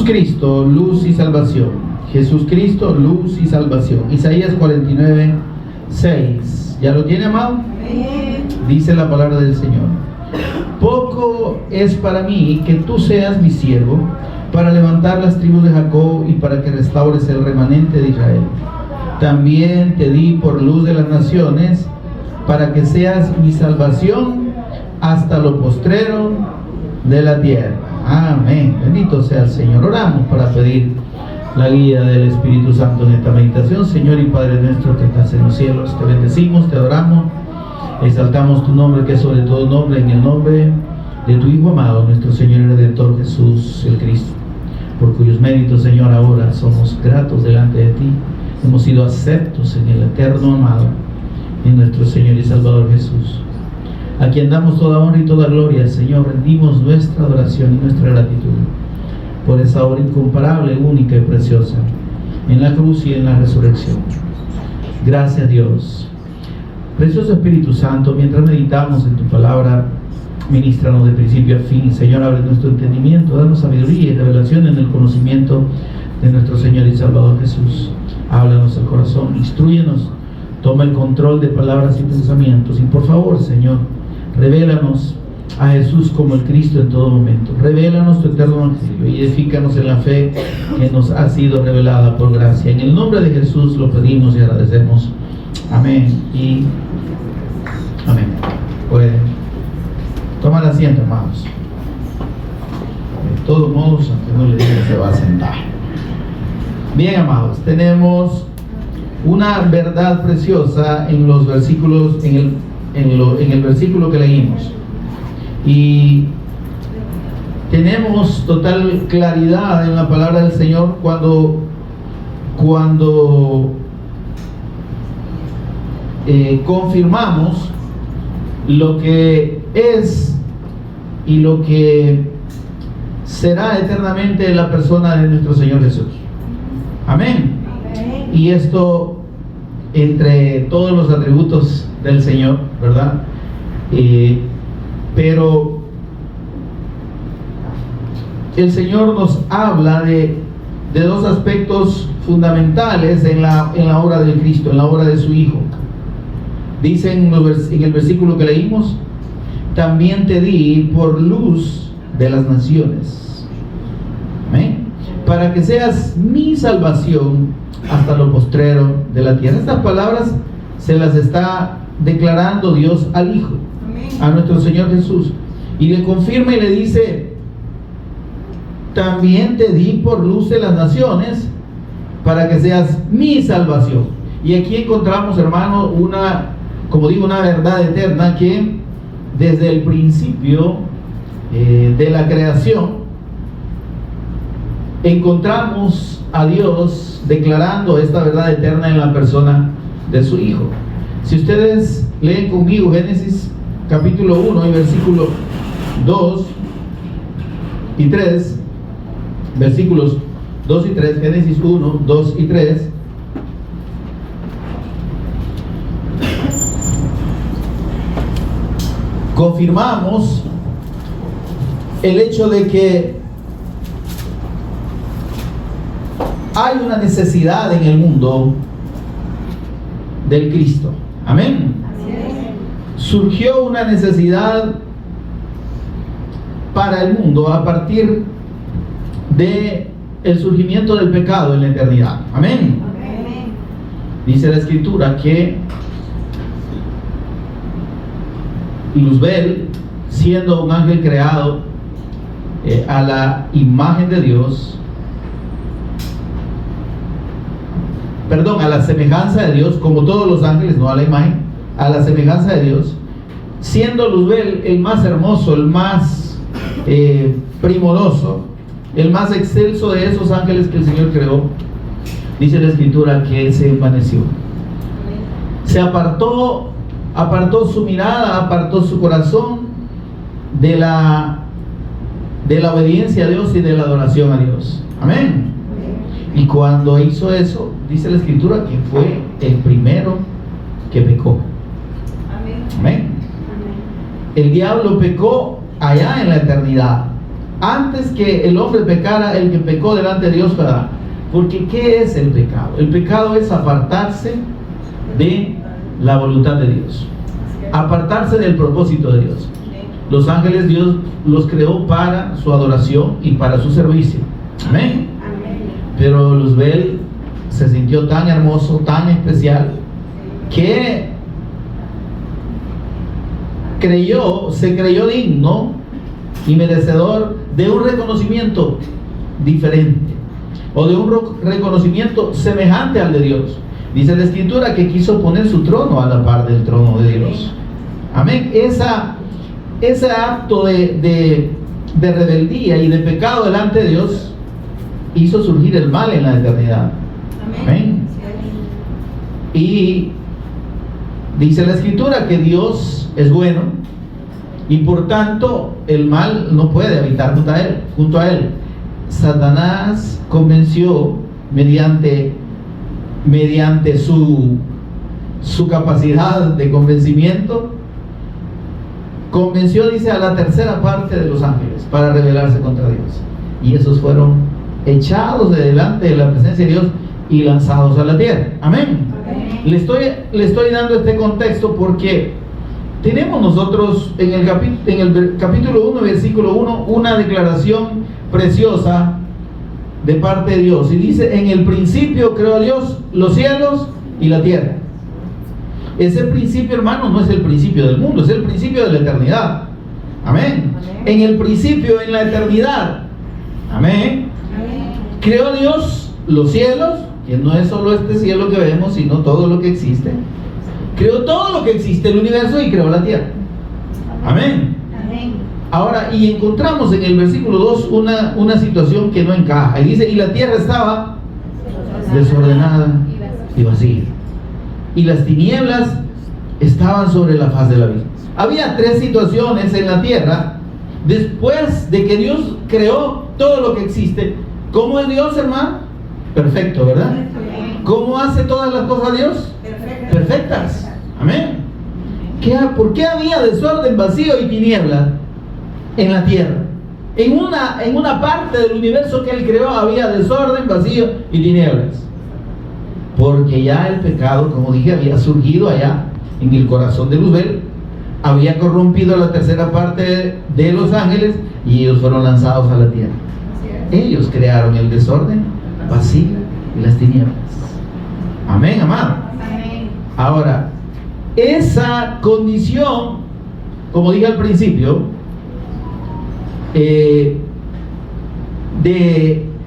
Cristo, luz y salvación. Jesús Cristo, luz y salvación. Isaías 49, 6. ¿Ya lo tiene, amado? Dice la palabra del Señor: poco es para mí que tú seas mi siervo, para levantar las tribus de Jacob y para que restaures el remanente de Israel. También te di por luz de las naciones, para que seas mi salvación hasta lo postrero de la tierra. Amén. Bendito sea el Señor. Oramos para pedir la guía del Espíritu Santo en esta meditación. Señor y Padre nuestro que estás en los cielos, te bendecimos, te adoramos, exaltamos tu nombre, que es sobre todo nombre, en el nombre de tu Hijo amado, nuestro Señor y Redentor Jesús el Cristo, por cuyos méritos, Señor, ahora somos gratos delante de ti. Hemos sido aceptos en el eterno amado, en nuestro Señor y Salvador Jesús, a quien damos toda honra y toda gloria. Señor, rendimos nuestra adoración y nuestra gratitud por esa obra incomparable, única y preciosa en la cruz y en la resurrección. Gracias, Dios. Precioso Espíritu Santo, mientras meditamos en tu palabra, ministranos de principio a fin. Señor, abre nuestro entendimiento, danos sabiduría y revelación en el conocimiento de nuestro Señor y Salvador Jesús. Háblanos al corazón, instrúyenos, toma el control de palabras y pensamientos. Y por favor, Señor, revélanos a Jesús como el Cristo en todo momento. Revélanos tu eterno evangelio y edifícanos en la fe que nos ha sido revelada por gracia. En el nombre de Jesús lo pedimos y agradecemos. Amén y amén. Pueden tomar asiento, hermanos. De todos modos, aunque no le digan, se va a sentar. Bien, amados, tenemos una verdad preciosa en los versículos, en el versículo que leímos, y tenemos total claridad en la palabra del Señor cuando confirmamos lo que es y lo que será eternamente la persona de nuestro Señor Jesús. Amén. Y esto entre todos los atributos del Señor, ¿verdad? Pero el Señor nos habla de dos aspectos fundamentales en la obra del Cristo, en la obra de su Hijo. Dice en el versículo que leímos: también te di por luz de las naciones. Amén. Para que seas mi salvación hasta lo postrero de la tierra. Estas palabras se las está declarando Dios al Hijo, a nuestro Señor Jesús, y le confirma y le dice: también te di por luz de las naciones, para que seas mi salvación. Y aquí encontramos, hermano, una verdad eterna que desde el principio de la creación encontramos a Dios declarando esta verdad eterna en la persona de su Hijo. Si ustedes leen conmigo Génesis capítulo 1 y versículos 2 y 3, versículos 2 y 3, Génesis 1, 2 y 3, confirmamos el hecho de que hay una necesidad en el mundo del Cristo. Amén. Surgió una necesidad para el mundo a partir de el surgimiento del pecado en la eternidad. Amén. Dice la Escritura que Luzbel, siendo un ángel creado a la imagen de Dios, a la semejanza de Dios, como todos los ángeles, no a la imagen, a la semejanza de Dios, siendo Luzbel el más hermoso, el más primoroso, el más excelso de esos ángeles que el Señor creó, dice la Escritura que se envaneció. Se apartó su mirada, apartó su corazón de la obediencia a Dios y de la adoración a Dios. Amén. Y cuando hizo eso, dice la Escritura que fue el primero que pecó. Amén. El diablo pecó allá en la eternidad, antes que el hombre pecara, el que pecó delante de Dios fue Adán. Porque ¿qué es el pecado? El pecado es apartarse de la voluntad de Dios, apartarse del propósito de Dios. Los ángeles Dios los creó para su adoración y para su servicio. Amén. Pero Luzbel se sintió tan hermoso, tan especial, que se creyó digno y merecedor de un reconocimiento diferente, o de un reconocimiento semejante al de Dios. Dice la Escritura que quiso poner su trono a la par del trono de Dios. Amén. Ese acto de rebeldía y de pecado delante de Dios hizo surgir el mal en la eternidad. Amén. Y dice la Escritura que Dios es bueno y por tanto el mal no puede habitar junto a él. Satanás convenció mediante su capacidad de convencimiento, convenció, dice, a la tercera parte de los ángeles para rebelarse contra Dios, y esos fueron echados de delante de la presencia de Dios y lanzados a la tierra. Amén. Le estoy dando este contexto porque tenemos nosotros en el capítulo 1, versículo 1, una declaración preciosa de parte de Dios, y dice: en el principio creó Dios los cielos y la tierra. Ese principio, hermano, no es el principio del mundo, es el principio de la eternidad. Amén. En el principio, en la eternidad. Amén. Creó Dios los cielos, que no es solo este cielo que vemos, sino todo lo que existe. Creó todo lo que existe, el universo, y creó la tierra. Amén. Ahora, y encontramos en el versículo 2 una situación que no encaja. Y dice: y la tierra estaba desordenada y vacía, y las tinieblas estaban sobre la faz de la vida. Había tres situaciones en la tierra después de que Dios creó todo lo que existe. ¿Cómo es Dios, hermano? Perfecto, ¿verdad? ¿Cómo hace todas las cosas Dios? Perfectas. Amén. ¿Por qué había desorden, vacío y tiniebla en la tierra? En una parte del universo que Él creó había desorden, vacío y tinieblas. Porque ya el pecado, como dije, había surgido allá en el corazón de Luzbel, había corrompido la tercera parte de los ángeles y ellos fueron lanzados a la tierra. Ellos crearon el desorden, vacío y las tinieblas. Amén, amado. Ahora, esa condición, como dije al principio, de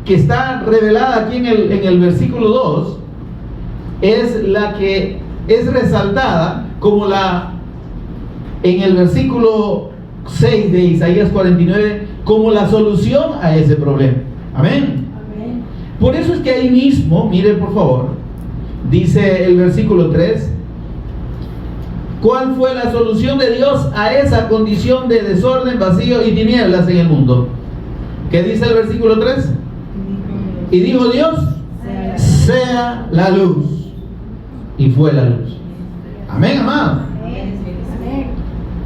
que está revelada aquí en el versículo 2, es la que es resaltada como en el versículo 6 de Isaías 49, como la solución a ese problema. Amén. Por eso es que ahí mismo, mire por favor, dice el versículo 3, ¿cuál fue la solución de Dios a esa condición de desorden, vacío y tinieblas en el mundo? ¿Qué dice el versículo 3? Y dijo Dios: sea la luz. Y fue la luz. Amén, amado.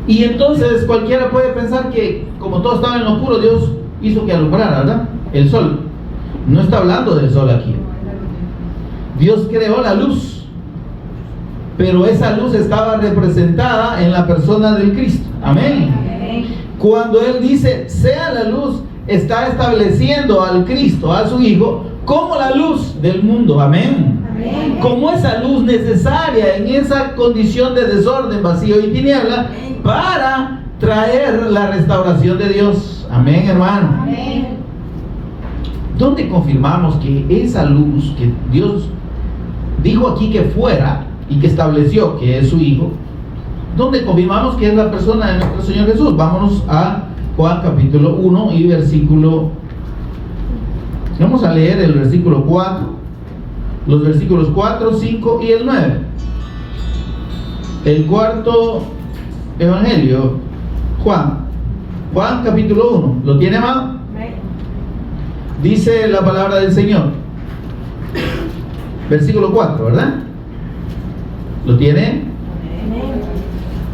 Y entonces cualquiera puede pensar que como todo estaba en lo oscuro, Dios hizo que alumbrara, ¿verdad? El sol. No está hablando del sol aquí. Dios creó la luz, pero esa luz estaba representada en la persona del Cristo. Amén. Cuando Él dice sea la luz, está estableciendo al Cristo, a su Hijo, como la luz del mundo. Amén. Como esa luz necesaria en esa condición de desorden, vacío y tiniebla, para traer la restauración de Dios. Amén, hermano. Amén. ¿Dónde confirmamos que esa luz que Dios dijo aquí que fuera y que estableció que es su Hijo, dónde confirmamos que es la persona de nuestro Señor Jesús? Vámonos a Juan capítulo 1 y versículo, vamos a leer el versículo 4, los versículos 4, 5 y el 9. El cuarto evangelio, Juan capítulo 1. ¿Lo tiene, amado? Dice la palabra del Señor, versículo 4, ¿verdad? ¿Lo tiene?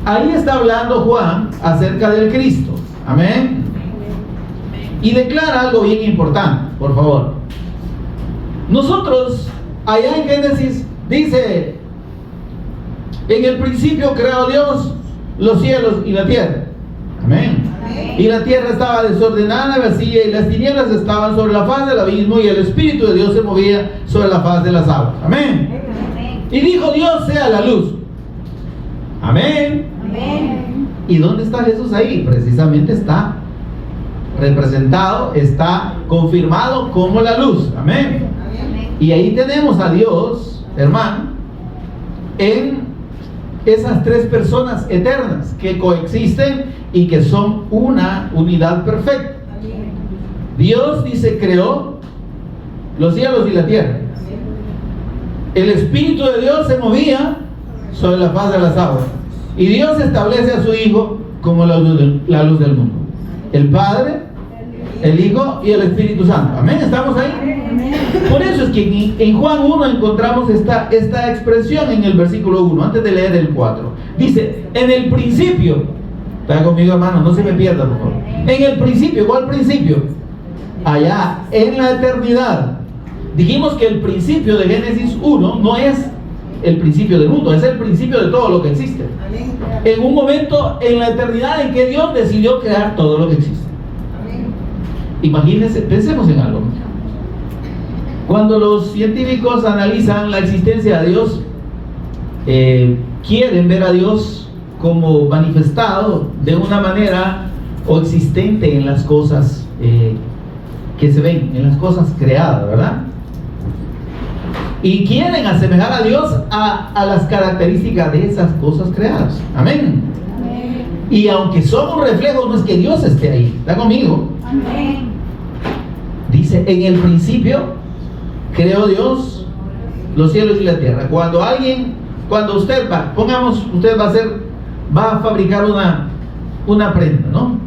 Ahí está hablando Juan acerca del Cristo. Amén. Y declara algo bien importante, por favor. Nosotros, allá en Génesis, dice: en el principio creó Dios los cielos y la tierra. Amén. Y la tierra estaba desordenada, vacía, y las tinieblas estaban sobre la faz del abismo, y el Espíritu de Dios se movía sobre la faz de las aguas. Amén. Y dijo Dios: sea la luz. Amén. ¿Y dónde está Jesús ahí? Precisamente está representado, está confirmado como la luz. Amén. Y ahí tenemos a Dios, hermano, en esas tres personas eternas que coexisten y que son una unidad perfecta. Dios, dice, creó los cielos y la tierra. El Espíritu de Dios se movía sobre la faz de las aguas. Y Dios establece a su Hijo como la luz del mundo. El Padre, el Hijo y el Espíritu Santo. Amén, ¿estamos ahí? Por eso es que en Juan 1 encontramos esta expresión en el versículo 1, antes de leer el 4. Dice: en el principio, está conmigo, hermano, no se me pierda, por favor. En el principio, ¿cuál principio? Allá, en la eternidad. Dijimos que el principio de Génesis 1 no es el principio del mundo, es el principio de todo lo que existe. En un momento en la eternidad en que Dios decidió crear todo lo que existe. Imagínense, pensemos en algo. Cuando los científicos analizan la existencia de Dios, quieren ver a Dios como manifestado de una manera o existente en las cosas que se ven, en las cosas creadas, ¿verdad? Y quieren asemejar a Dios a las características de esas cosas creadas. Amén. Amén. Y aunque son un reflejo, no es que Dios esté ahí. ¿Está conmigo? Amén. Dice: en el principio creó Dios los cielos y la tierra. Cuando usted va, pongamos, usted va a fabricar una prenda, ¿no?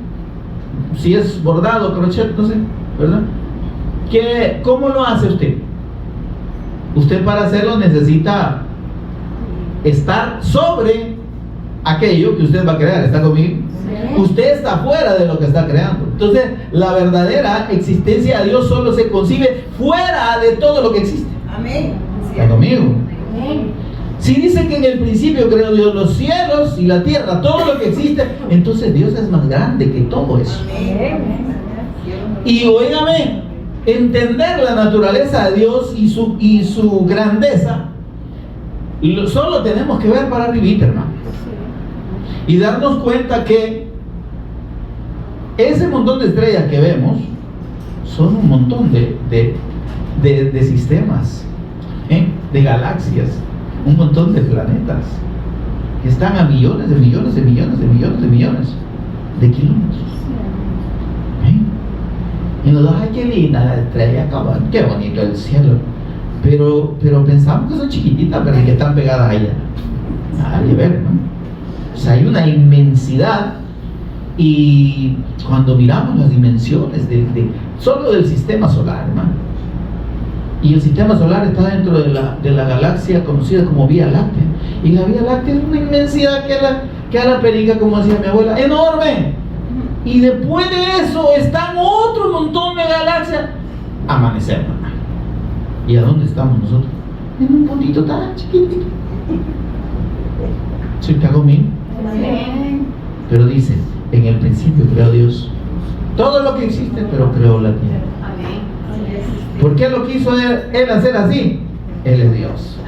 Si es bordado, crochet, no sé, ¿verdad? ¿Cómo lo hace usted? Usted, para hacerlo, necesita estar sobre aquello que usted va a crear. ¿Está conmigo? Sí. Usted está fuera de lo que está creando. Entonces, la verdadera existencia de Dios solo se concibe fuera de todo lo que existe. Amén. ¿Está conmigo? Amén. Si dice que en el principio creó Dios los cielos y la tierra, todo lo que existe, entonces Dios es más grande que todo eso. Amén. Y óigame, entender la naturaleza de Dios y su grandeza, solo tenemos que ver para arribita, hermano, y darnos cuenta que ese montón de estrellas que vemos son un montón de sistemas, de galaxias, un montón de planetas que están a millones de millones de millones de millones de millones de kilómetros. Y nos da: ay, qué linda la estrella, cabrón, qué bonito el cielo. Pero pensamos que son chiquititas, pero que están pegadas allá. Nada que ver, ¿no? O sea, hay una inmensidad. Y cuando miramos las dimensiones solo del sistema solar, hermano, y el sistema solar está dentro de la galaxia conocida como Vía Láctea, y la Vía Láctea es una inmensidad que a la perica, como decía mi abuela, enorme. Y después de eso están otro montón de galaxias. Amanecemos, hermano. ¿Y a dónde estamos nosotros? En un puntito tan chiquitito. ¿Se está conmigo? Sí. Pero dice: en el principio creó Dios todo lo que existe, pero creó la tierra. ¿Por qué lo quiso él hacer así? Él es Dios.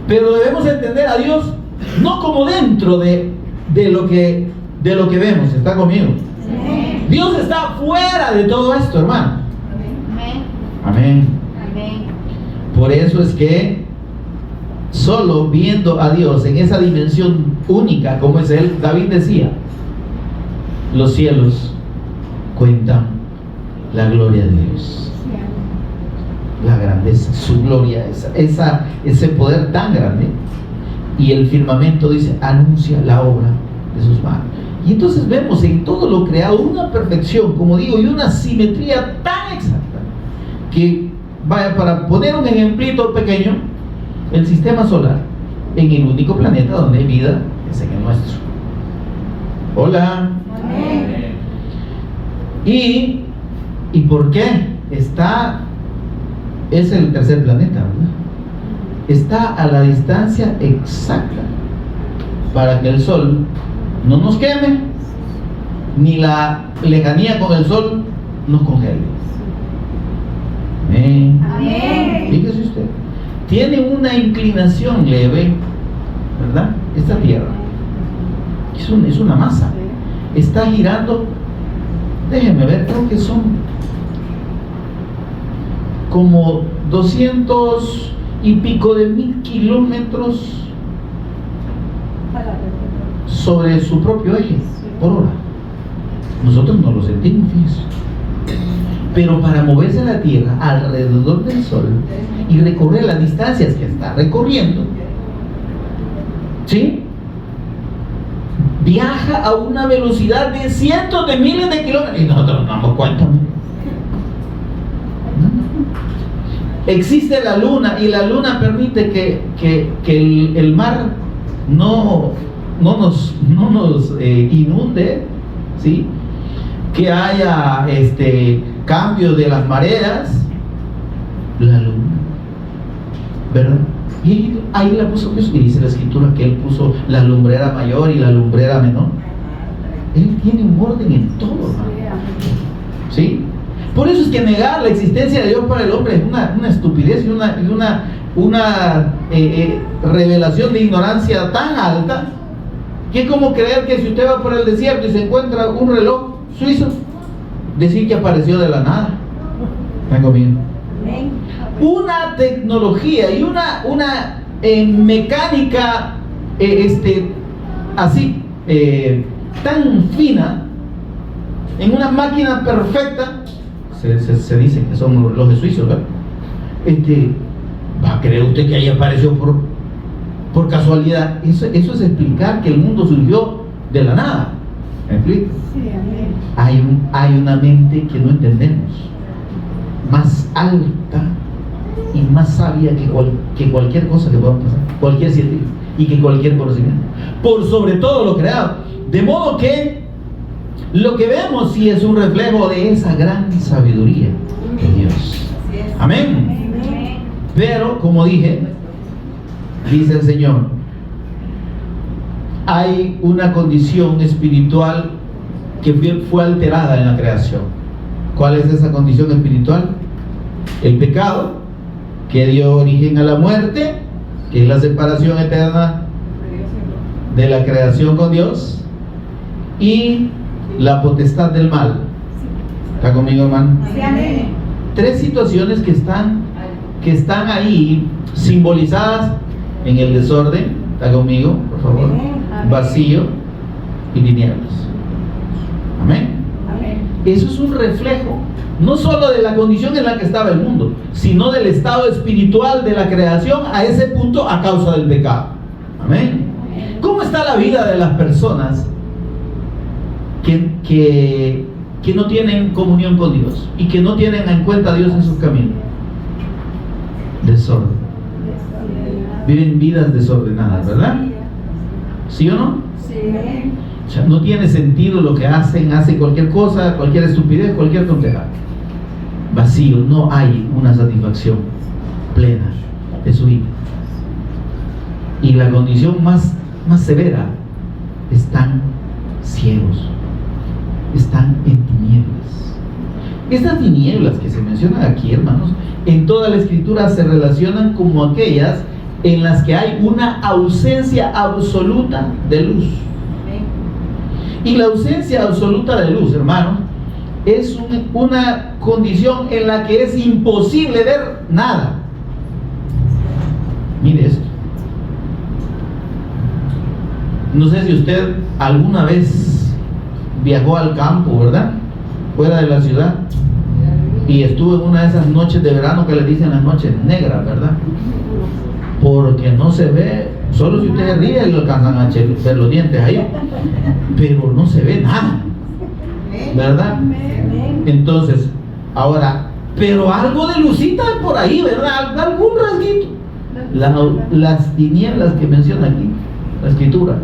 Pero debemos entender a Dios no como dentro de lo que vemos. ¿Está conmigo? Amén. Dios está fuera de todo esto, hermano. Amén. Amén. Por eso es que solo viendo a Dios en esa dimensión única como es Él, David decía: los cielos cuentan la gloria de Dios, la grandeza, su gloria, ese poder tan grande. Y el firmamento, dice, anuncia la obra de sus manos. Y entonces vemos en todo lo creado una perfección, como digo, y una simetría tan exacta que, vaya, para poner un ejemplito pequeño, el sistema solar, en el único planeta donde hay vida, es en el nuestro. Hola. Amén. ¿Y por qué? Es el tercer planeta, ¿verdad? Está a la distancia exacta para que el sol no nos queme, ni la lejanía con el sol nos congele. Amén. Amén. Fíjese usted, tiene una inclinación leve, ¿verdad? Esta tierra es una masa, está girando, déjenme ver, creo que son como 200 y pico de 1000 kilómetros sobre su propio eje por hora. Nosotros no lo sentimos, fíjense. Pero para moverse la Tierra alrededor del Sol y recorrer las distancias que está recorriendo, ¿sí?, viaja a una velocidad de cientos de miles de kilómetros. Y nosotros no damos cuenta. Existe la luna, y la luna permite que el mar no nos inunde, ¿sí?, que haya cambio de las mareas. La luna, ¿verdad? Y ahí la puso Dios, y dice la escritura que Él puso la lumbrera mayor y la lumbrera menor. Él tiene un orden en todo, hermano. ¿Sí? Por eso es que negar la existencia de Dios para el hombre es una estupidez y una revelación de ignorancia tan alta, que es como creer que si usted va por el desierto y se encuentra un reloj suizo, decir que apareció de la nada. ¿Están conmigo? Una tecnología y una mecánica así tan fina, en una máquina perfecta, se dice que son los relojes suizos, ¿verdad? ¿Va a creer usted que ahí apareció por casualidad? Eso es explicar que el mundo surgió de la nada. ¿Me explico? Sí, amén. Hay una mente que no entendemos, más alta y más sabia que cualquier cosa que podamos pasar, cualquier científico y que cualquier conocimiento, por sobre todo lo creado. De modo que lo que vemos sí es un reflejo de esa gran sabiduría de Dios. Amén. Pero, como dije, dice el Señor, hay una condición espiritual que fue alterada en la creación. ¿Cuál es esa condición espiritual? El pecado, que dio origen a la muerte, que es la separación eterna de la creación con Dios, y la potestad del mal. ¿Está conmigo, hermano? Sí, amén. Tres situaciones que están ahí simbolizadas en el desorden. ¿Está conmigo, por favor? Amén. Vacío y tinieblas. Amén. Amén. Eso es un reflejo no solo de la condición en la que estaba el mundo, sino del estado espiritual de la creación a ese punto a causa del pecado. Amén. ¿Cómo está la vida de las personas que no tienen comunión con Dios y que no tienen en cuenta a Dios en sus caminos? Desorden. Viven vidas desordenadas, ¿verdad? ¿Sí o no? Sí. O sea, no tiene sentido lo que hacen cualquier cosa, cualquier estupidez, cualquier tontería. Vacío, no hay una satisfacción plena de su vida. Y la condición más severa, están ciegos, están en tinieblas. Estas tinieblas que se mencionan aquí, hermanos, en toda la escritura se relacionan como aquellas en las que hay una ausencia absoluta de luz. Y la ausencia absoluta de luz, hermanos, es una condición en la que es imposible ver nada. Mire esto. No sé si usted alguna vez viajó al campo, ¿verdad? Fuera de la ciudad, y estuvo en una de esas noches de verano que le dicen las noches negras, ¿verdad? Porque no se ve, solo si usted ríe le alcanzan a ver los dientes ahí, pero no se ve nada, ¿verdad? Entonces, ahora, pero algo de lucita por ahí, ¿verdad? Algún rasguito. Las tinieblas que menciona aquí la escritura,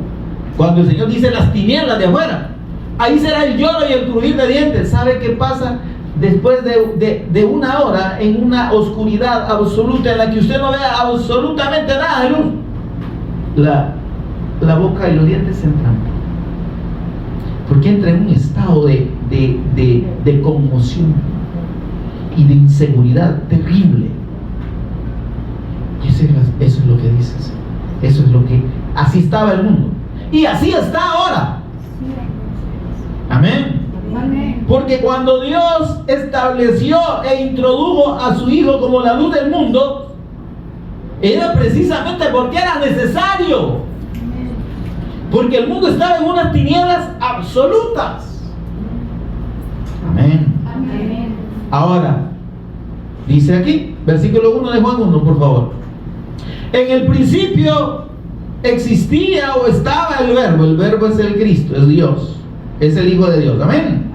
cuando el Señor dice las tinieblas de afuera, Ahí será el lloro y el crujir de dientes. ¿Sabe qué pasa? Después de una hora, en una oscuridad absoluta en la que usted no vea absolutamente nada de luz, la boca y los dientes se entran. Porque entra en un estado de conmoción y de inseguridad terrible. Y eso es lo que dices. Eso es lo que... Así estaba el mundo. Y así está ahora. Amén. Porque cuando Dios estableció e introdujo a su Hijo como la luz del mundo, era precisamente porque era necesario. Porque el mundo estaba en unas tinieblas absolutas. Amén. Ahora, dice aquí, versículo 1 de Juan 1, por favor. En el principio existía o estaba el verbo es el Cristo, es Dios, es el Hijo de Dios. Amén.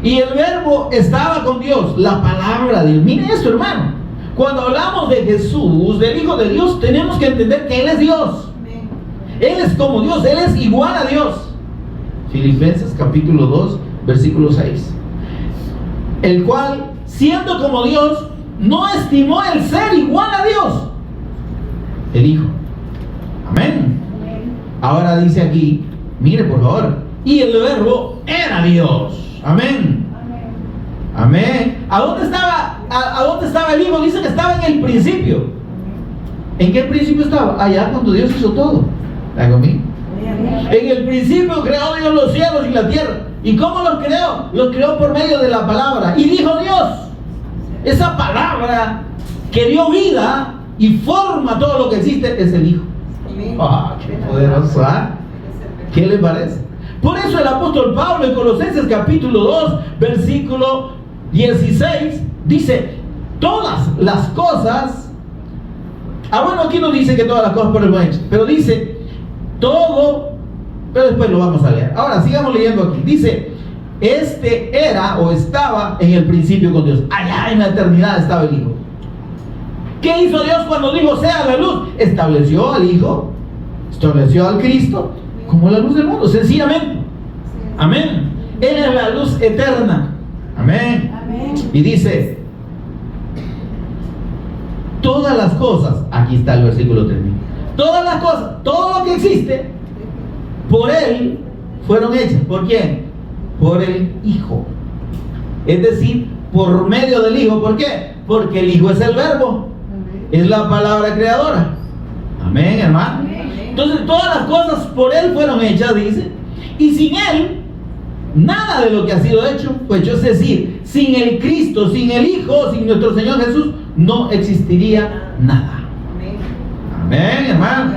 Y el verbo estaba con Dios, la palabra de Dios. Mire esto, hermano. Cuando hablamos de Jesús, del Hijo de Dios, tenemos que entender que Él es Dios. Él es como Dios, Él es igual a Dios. Filipenses capítulo 2, versículo 6. El cual, siendo como Dios, no estimó el ser igual a Dios. El Hijo. Amén. Ahora dice aquí, mire por favor, y el verbo era Dios. Amén. Amén. ¿A dónde estaba el Hijo? Dice que estaba en el principio. ¿En qué principio estaba? Allá cuando Dios hizo todo. ¿La comí? En el principio creó Dios los cielos y la tierra. ¿Y cómo los creó? Los creó por medio de la palabra. Y dijo Dios. Esa palabra que dio vida y forma todo lo que existe es el Hijo. ¡Qué poderoso! ¿Qué le parece? Por eso el apóstol Pablo en Colosenses capítulo 2, versículo 16, dice, todas las cosas... bueno, aquí no dice que todas las cosas por el buen hecho, pero dice todo, pero después lo vamos a leer. Ahora, sigamos leyendo aquí. Dice, era o estaba en el principio con Dios. Allá en la eternidad estaba el Hijo. ¿Qué hizo Dios cuando dijo sea la luz? Estableció al Hijo, estableció al Cristo como la luz del mundo, sencillamente. Amén. Él es la luz eterna. Amén. Y dice, todas las cosas, aquí está el versículo 3, todas las cosas, todo lo que existe, por Él fueron hechas. ¿Por quién? Por el Hijo. Es decir, por medio del Hijo. ¿Por qué? Porque el Hijo es el verbo, es la palabra creadora. Amén, hermano. Entonces todas las cosas por Él fueron hechas, dice, y sin Él nada de lo que ha sido hecho fue hecho. Es decir, sin el Cristo, sin el Hijo, sin nuestro Señor Jesús, no existiría nada. Amén, hermano.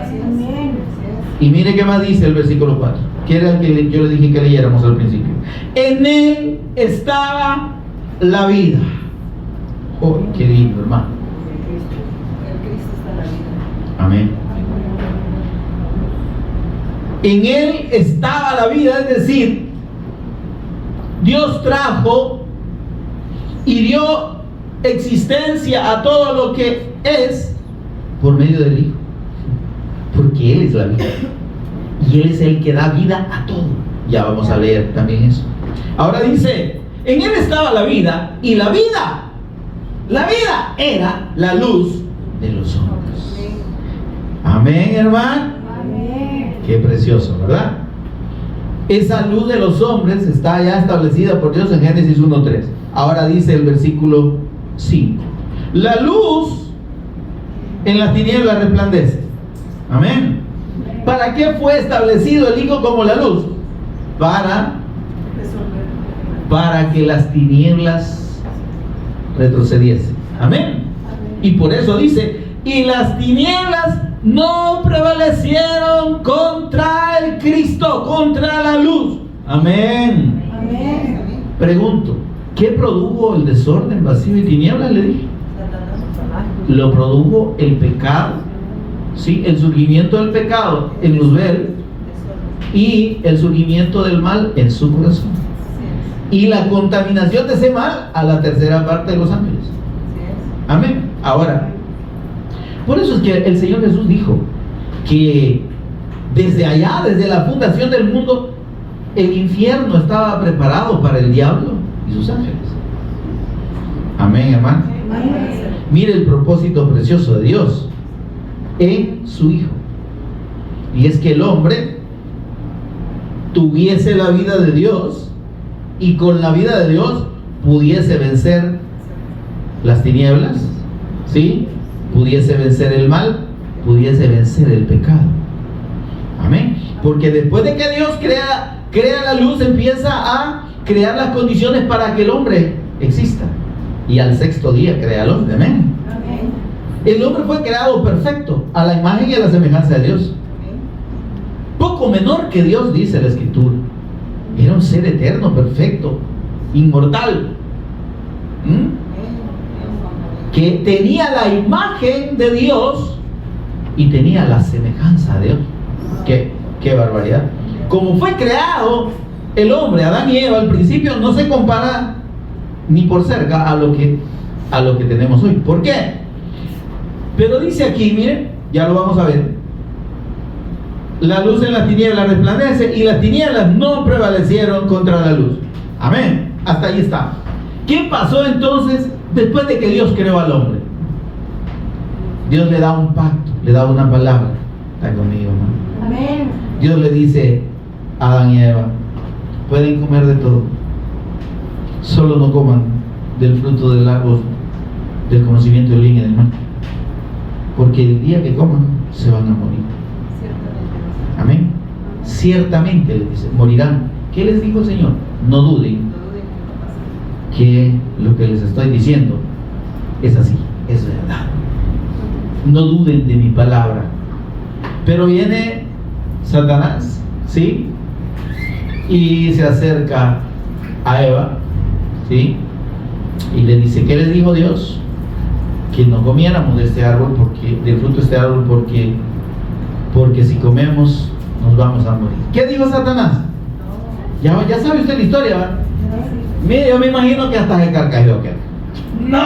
Y mire qué más dice el versículo 4, que era el que yo le dije que leyéramos al principio. En Él estaba la vida. Oh, qué lindo, hermano. El Cristo está en la vida. Amén. En Él estaba la vida, es decir, Dios trajo y dio existencia a todo lo que es por medio del Hijo. Porque Él es la vida. Y Él es el que da vida a todo. Ya vamos a leer también eso. Ahora dice, en Él estaba la vida, y la vida era la luz de los hombres. Amén, hermano. Amén. Qué precioso, ¿verdad? Esa luz de los hombres está ya establecida por Dios en Génesis 1:3. Ahora dice el versículo 5. La luz en las tinieblas resplandece. Amén. ¿Para qué fue establecido el Hijo como la luz? Para que las tinieblas retrocediesen. Amén. Y por eso dice, y las tinieblas no prevalecieron contra el Cristo, contra la luz. Amén. Amén. Pregunto, ¿qué produjo el desorden, vacío y tinieblas? Le dije, lo produjo el pecado. Sí, el surgimiento del pecado en Luzbel y el surgimiento del mal en su corazón. Y la contaminación de ese mal a la tercera parte de los ángeles. Amén. Ahora, por eso es que el Señor Jesús dijo que desde allá, desde la fundación del mundo, el infierno estaba preparado para el diablo y sus ángeles. Amén, hermano. Mire el propósito precioso de Dios en su Hijo. Y es que el hombre tuviese la vida de Dios y con la vida de Dios pudiese vencer las tinieblas, ¿sí? Pudiese vencer el mal, pudiese vencer el pecado. Amén. Porque después de que Dios crea la luz, empieza a crear las condiciones para que el hombre exista. Y al sexto día crea al hombre. Amén. Amén. El hombre fue creado perfecto, a la imagen y a la semejanza de Dios. Poco menor que Dios, dice la Escritura. Era un ser eterno, perfecto, inmortal, que tenía la imagen de Dios y tenía la semejanza de Dios. Qué barbaridad. Como fue creado el hombre, Adán y Eva, al principio no se compara ni por cerca a lo que tenemos hoy. ¿Por qué? Pero dice aquí, miren, ya lo vamos a ver. La luz en las tinieblas resplandece y las tinieblas no prevalecieron contra la luz. Amén. Hasta ahí está. ¿Qué pasó entonces después de que Dios creó al hombre? Dios le da un pacto, le da una palabra. Está conmigo, hermano. Amén. Dios le dice a Adán y Eva: pueden comer de todo, solo no coman del fruto del árbol del conocimiento del bien y del mal, porque el día que coman se van a morir. Amén. Ciertamente, les dice, morirán. ¿Qué les dijo el Señor? No duden que lo que les estoy diciendo es así, es verdad. No duden de mi palabra. Pero viene Satanás, ¿sí? Y se acerca a Eva, ¿sí? Y le dice: ¿qué les dijo Dios? Que no comiéramos de este árbol, del fruto de este árbol, porque si comemos nos vamos a morir. ¿Qué dijo Satanás? Ya sabe usted la historia, ¿verdad? Mire, yo me imagino que hasta se carcajeó. ¡No,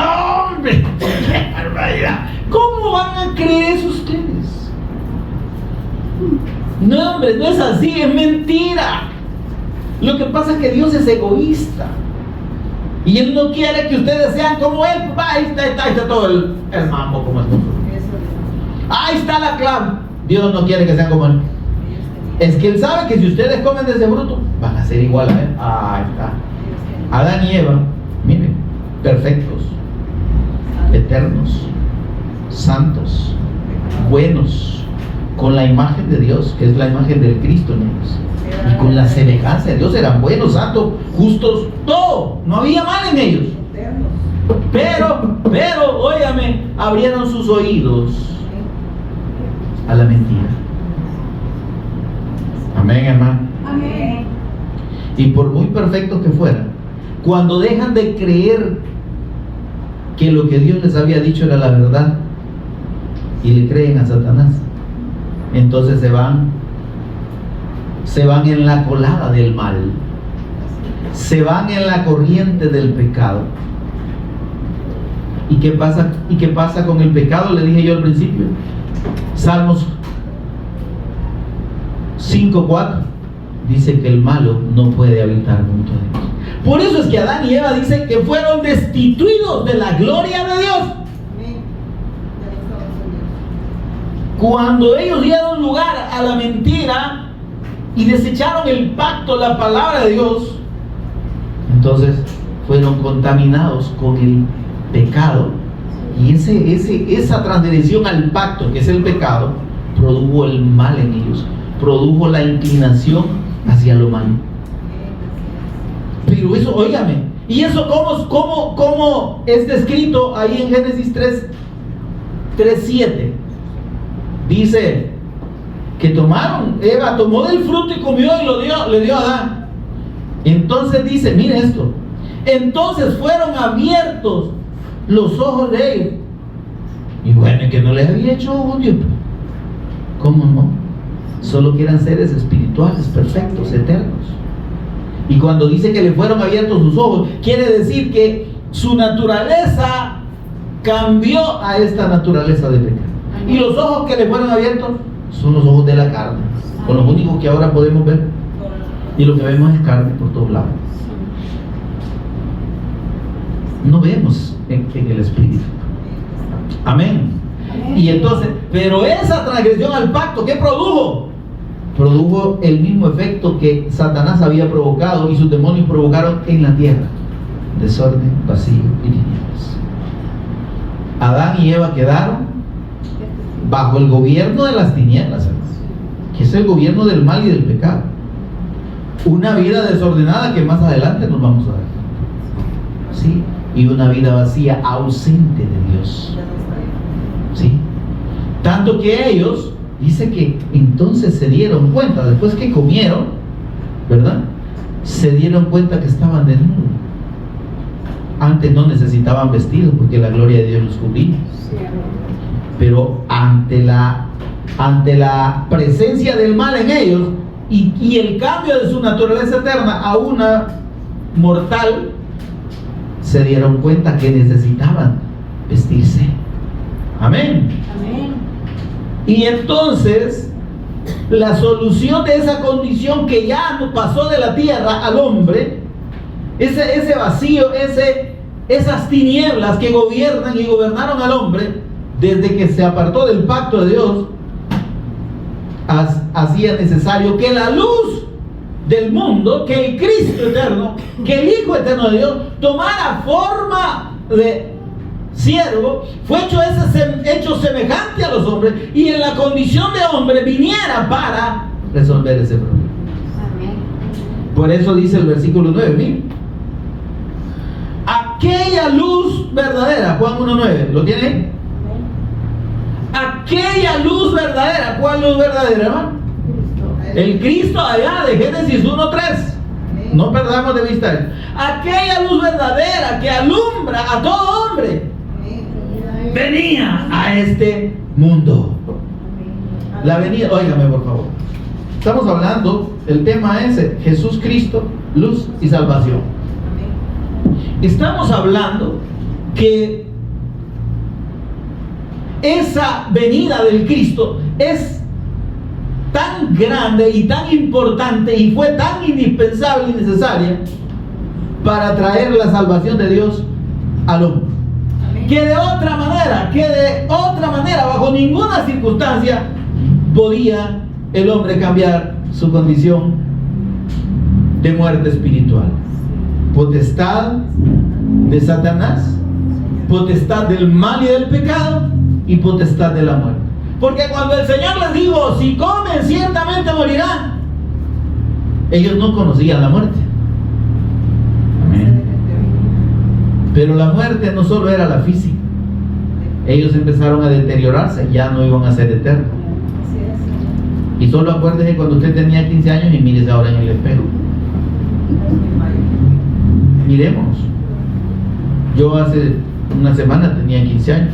hombre! ¡Qué barbaridad! ¿Cómo van a creer eso ustedes? No, hombre, no es así, es mentira. Lo que pasa es que Dios es egoísta y Él no quiere que ustedes sean como Él. Ahí está todo el mambo como es nosotros. Ahí está la clave. Dios no quiere que sean como Él. Es que Él sabe que si ustedes comen de ese fruto, van a ser igual a Él. Ahí está. Adán y Eva, miren, perfectos, eternos, santos, buenos, con la imagen de Dios, que es la imagen del Cristo en ellos, y con la semejanza de Dios. Eran buenos, santos, justos, todo, no había mal en ellos. Pero, óigame, abrieron sus oídos a la mentira. Amén, hermano. Amén. Y por muy perfectos que fueran, cuando dejan de creer que lo que Dios les había dicho era la verdad y le creen a Satanás, entonces se van en la colada del mal, se van en la corriente del pecado. ¿Y qué pasa con el pecado? Le dije yo al principio. Salmos 5:4 dice que el malo no puede habitar junto a Dios. Por eso es que Adán y Eva dicen que fueron destituidos de la gloria de Dios. Cuando ellos dieron lugar a la mentira y desecharon el pacto, la palabra de Dios, entonces fueron contaminados con el pecado. Y esa transgresión al pacto, que es el pecado, produjo el mal en ellos, produjo la inclinación hacia lo malo. Pero eso, óigame, ¿y eso cómo es descrito ahí en Génesis 3:7? Dice que Eva tomó del fruto y comió y le dio a Adán. Entonces dice, mire esto, entonces fueron abiertos los ojos de ellos. Y bueno, que no les había hecho ojos Dios. ¿Cómo no? Solo que eran seres espirituales, perfectos, eternos. Y cuando dice que le fueron abiertos sus ojos, quiere decir que su naturaleza cambió a esta naturaleza de pecado. Y los ojos que le fueron abiertos son los ojos de la carne, con los únicos que ahora podemos ver. Y lo que vemos es carne por todos lados. No vemos en el Espíritu. Amén. Y entonces, pero esa transgresión al pacto, ¿qué produjo? Produjo el mismo efecto que Satanás había provocado y sus demonios provocaron en la tierra: desorden, vacío y tinieblas. Adán y Eva quedaron bajo el gobierno de las tinieblas, que es el gobierno del mal y del pecado. Una vida desordenada que más adelante nos vamos a ver. ¿Sí? Y una vida vacía, ausente de Dios. ¿Sí? Tanto que ellos, dice que entonces se dieron cuenta, después que comieron, ¿verdad? Se dieron cuenta que estaban desnudos. Antes no necesitaban vestidos porque la gloria de Dios los cubría. Pero ante la presencia del mal en ellos y el cambio de su naturaleza eterna a una mortal, se dieron cuenta que necesitaban vestirse. Amén. Amén. Y entonces la solución de esa condición que ya pasó de la tierra al hombre, ese vacío, esas tinieblas que gobiernan y gobernaron al hombre desde que se apartó del pacto de Dios, hacía necesario que la luz del mundo, que el Cristo eterno, que el Hijo eterno de Dios tomara forma de siervo, fue hecho semejante a los hombres y en la condición de hombre viniera para resolver ese problema. Amén. Por eso dice el versículo 9, miren: aquella luz verdadera, Juan 1:9, ¿lo tienen? Aquella luz verdadera. ¿Cuál luz verdadera, hermano? El Cristo allá de Génesis 1:3. No perdamos de vista eso. Aquella luz verdadera que alumbra a todo hombre venía a este mundo. La venida, óigame por favor. Estamos hablando, el tema es Jesús Cristo, luz y salvación. Estamos hablando que esa venida del Cristo es tan grande y tan importante y fue tan indispensable y necesaria para traer la salvación de Dios al hombre. Que de otra manera, bajo ninguna circunstancia, podía el hombre cambiar su condición de muerte espiritual. Potestad de Satanás, potestad del mal y del pecado y potestad de la muerte. Porque cuando el Señor les dijo: si comen ciertamente morirán, ellos no conocían la muerte. Amén. Pero la muerte no solo era la física. Ellos empezaron a deteriorarse, ya no iban a ser eternos. Y solo acuérdese cuando usted tenía 15 años y mírese ahora en el espejo. Miremos. Yo hace una semana tenía 15 años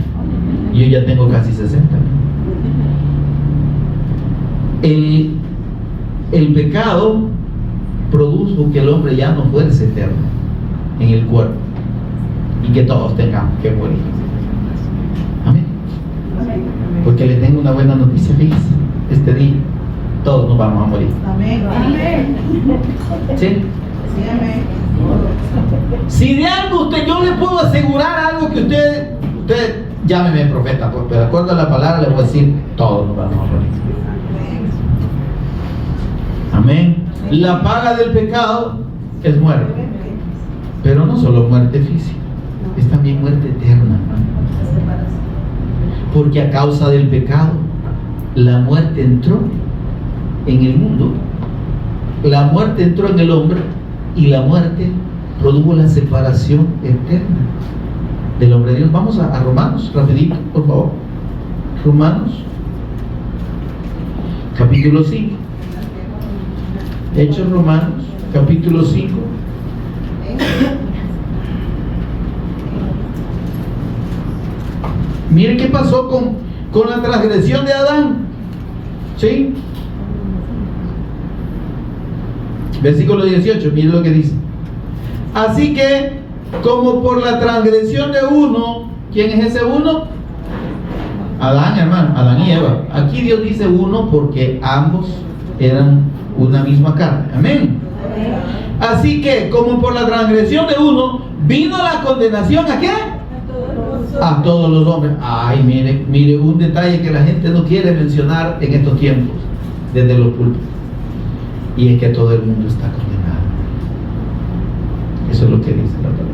y yo ya tengo casi 60. El pecado produjo que el hombre ya no fuese eterno en el cuerpo y que todos tengamos que morir. Amén. Porque le tengo una buena noticia, fíjense, este día todos nos vamos a morir. Amén. Amén. ¿Sí? Sí, amén. Si de algo yo le puedo asegurar algo que usted llámeme profeta, porque de acuerdo a la palabra le voy a decir: todos nos vamos a morir. Amén. La paga del pecado es muerte, pero no solo muerte física, es también muerte eterna, porque a causa del pecado la muerte entró en el mundo, la muerte entró en el hombre y la muerte produjo la separación eterna del hombre de Dios. Vamos a Romanos, rapidito, por favor. Romanos, capítulo 5. Hechos Romanos, capítulo 5. Mire qué pasó con la transgresión de Adán. ¿Sí? Versículo 18, mire lo que dice: así que, como por la transgresión de uno, ¿quién es ese uno? Adán, hermano, Adán y Eva. Aquí Dios dice uno porque ambos eran una misma carne. Amén. Así que, como por la transgresión de uno, vino la condenación ¿a qué? A todos los hombres. Ay, mire, un detalle que la gente no quiere mencionar en estos tiempos, desde los púlpitos. Y es que todo el mundo está condenado. Eso es lo que dice la palabra.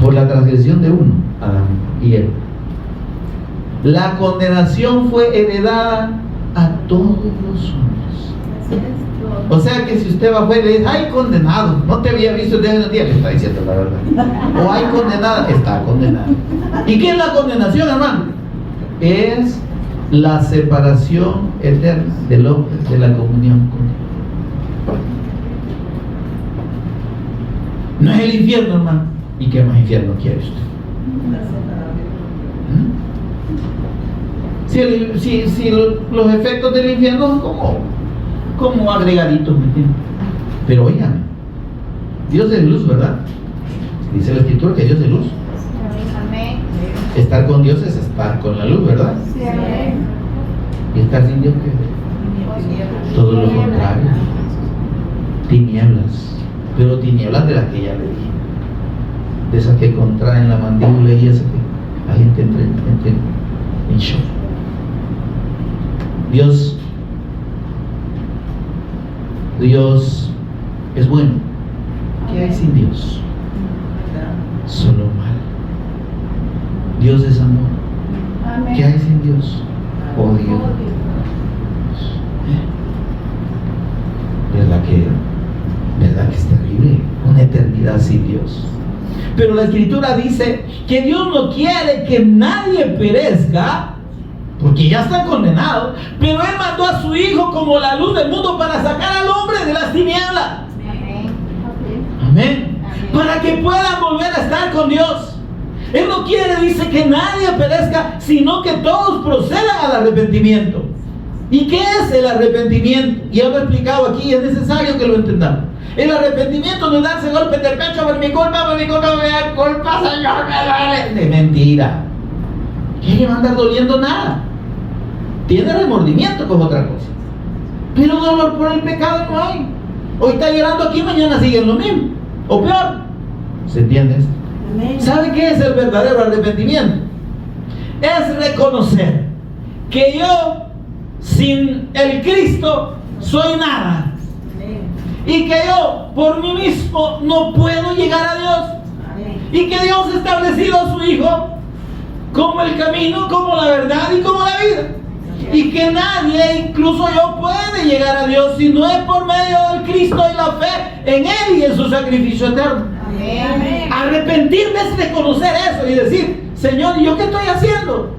Por la transgresión de uno, Adán y Eva. La condenación fue heredada a todos los hombres. O sea que si usted va afuera y le dice, ay, condenado, no te había visto desde el día, le está diciendo la verdad. O ay, condenada, está condenada. ¿Y qué es la condenación, hermano? Es la separación eterna del hombre de la comunión con Dios. No es el infierno, hermano. ¿Y qué más infierno quiere usted? Si los efectos del infierno son como agregaditos, ¿me entiendes? Pero oigan, Dios es luz, ¿verdad? Dice la escritura que Dios es luz. Amén. Estar con Dios es estar con la luz, ¿verdad? Sí, amén. Y estar sin Dios, ¿qué? Todo lo contrario. Tinieblas. Pero tinieblas de las que ya le dije. De esas que contraen la mandíbula y esas que la gente entra en shock. Dios es bueno. ¿Qué hay sin Dios? Solo mal. Dios es amor. Amén. ¿Qué hay sin Dios? Odio. ¿Verdad que es terrible? Una eternidad sin Dios. Pero la escritura dice que Dios no quiere que nadie perezca, porque ya están condenados, pero Él mandó a su Hijo como la luz del mundo para sacar al hombre de las tinieblas. Amén. Para que puedan volver a estar con Dios. Él no quiere, dice, que nadie perezca, sino que todos procedan al arrepentimiento. ¿Y qué es el arrepentimiento? Ya lo he explicado aquí, es necesario que lo entendamos. El arrepentimiento no es darse golpes del pecho por mi culpa, me da culpa, Señor, me duele. De mentira. Que no va a andar doliendo nada. Tiene remordimiento como otra cosa. Pero dolor por el pecado no hay. Hoy está llorando aquí, mañana sigue en lo mismo. O peor. ¿Se entiende esto? ¿Sabe qué es el verdadero arrepentimiento? Es reconocer que yo sin el Cristo soy nada. Y que yo por mí mismo no puedo llegar a Dios. Y que Dios ha establecido a su Hijo como el camino, como la verdad y como la vida. Y que nadie, incluso yo, puede llegar a Dios si no es por medio del Cristo y la fe en Él y en su sacrificio eterno. Amén. Arrepentirme es reconocer eso y decir, Señor, ¿y yo qué estoy haciendo?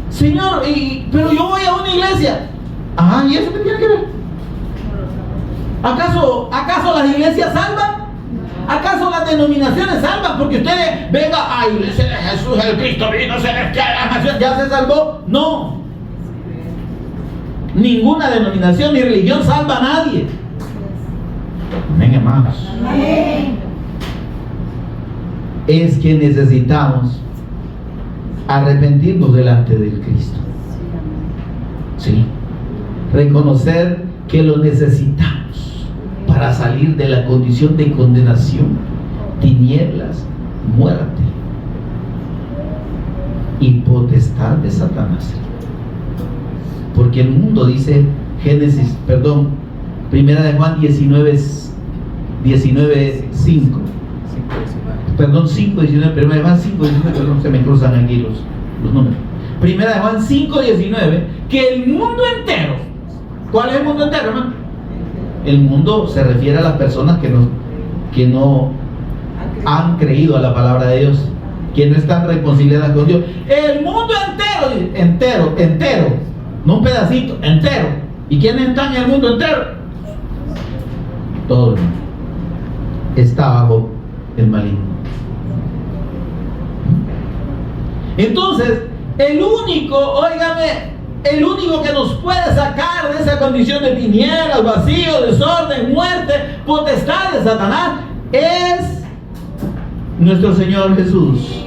Señor, pero yo voy a una iglesia. Ajá, ¿y eso qué tiene que ver? ¿Acaso las iglesias salvan? ¿Acaso las denominaciones salvan? Porque ustedes venga a iglesia de Jesús, el Cristo vino, ya se salvó. No. Ninguna denominación ni religión salva a nadie. Amén, hermanos. Amén. Es que necesitamos arrepentirnos delante del Cristo. Sí. Reconocer que lo necesitamos para salir de la condición de condenación, tinieblas, muerte y potestad de Satanás. Porque el mundo, dice Primera de Juan 5:19, Primera de Juan 5:19, perdón, se me cruzan aquí los números. Primera de Juan 5:19, que el mundo entero, ¿cuál es el mundo entero, hermano? El mundo se refiere a las personas que no han creído a la palabra de Dios, que no están reconciliadas con Dios. El mundo entero, no un pedacito, entero. ¿Y quiénes están en el mundo entero? Todo el mundo está bajo el maligno. Entonces, el único que nos puede sacar de esa condición de tinieblas, vacío, desorden, muerte, potestad de Satanás es nuestro Señor Jesús.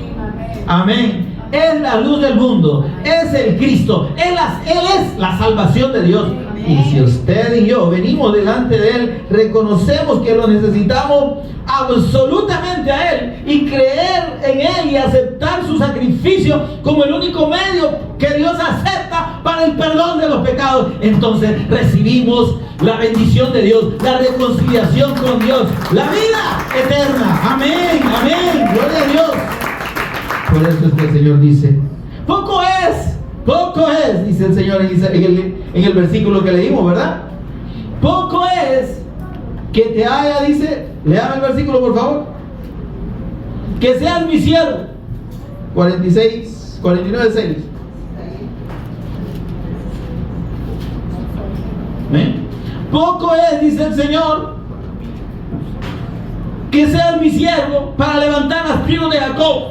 Amén. Es la luz del mundo, es el Cristo, Él es la salvación de Dios. Y si usted y yo venimos delante de Él, reconocemos que lo necesitamos absolutamente a Él y creer en Él y aceptar su sacrificio como el único medio que Dios acepta para el perdón de los pecados, entonces recibimos la bendición de Dios, la reconciliación con Dios, la vida eterna. Amén, amén, gloria a Dios. Por eso es que el Señor dice, poco es, dice el Señor en el versículo que leímos, ¿verdad? Poco es que te haya, dice, leame el versículo por favor, que seas mi siervo. 49:6. ¿Eh? Poco es, dice el Señor, que seas mi siervo para levantar las tribus de Jacob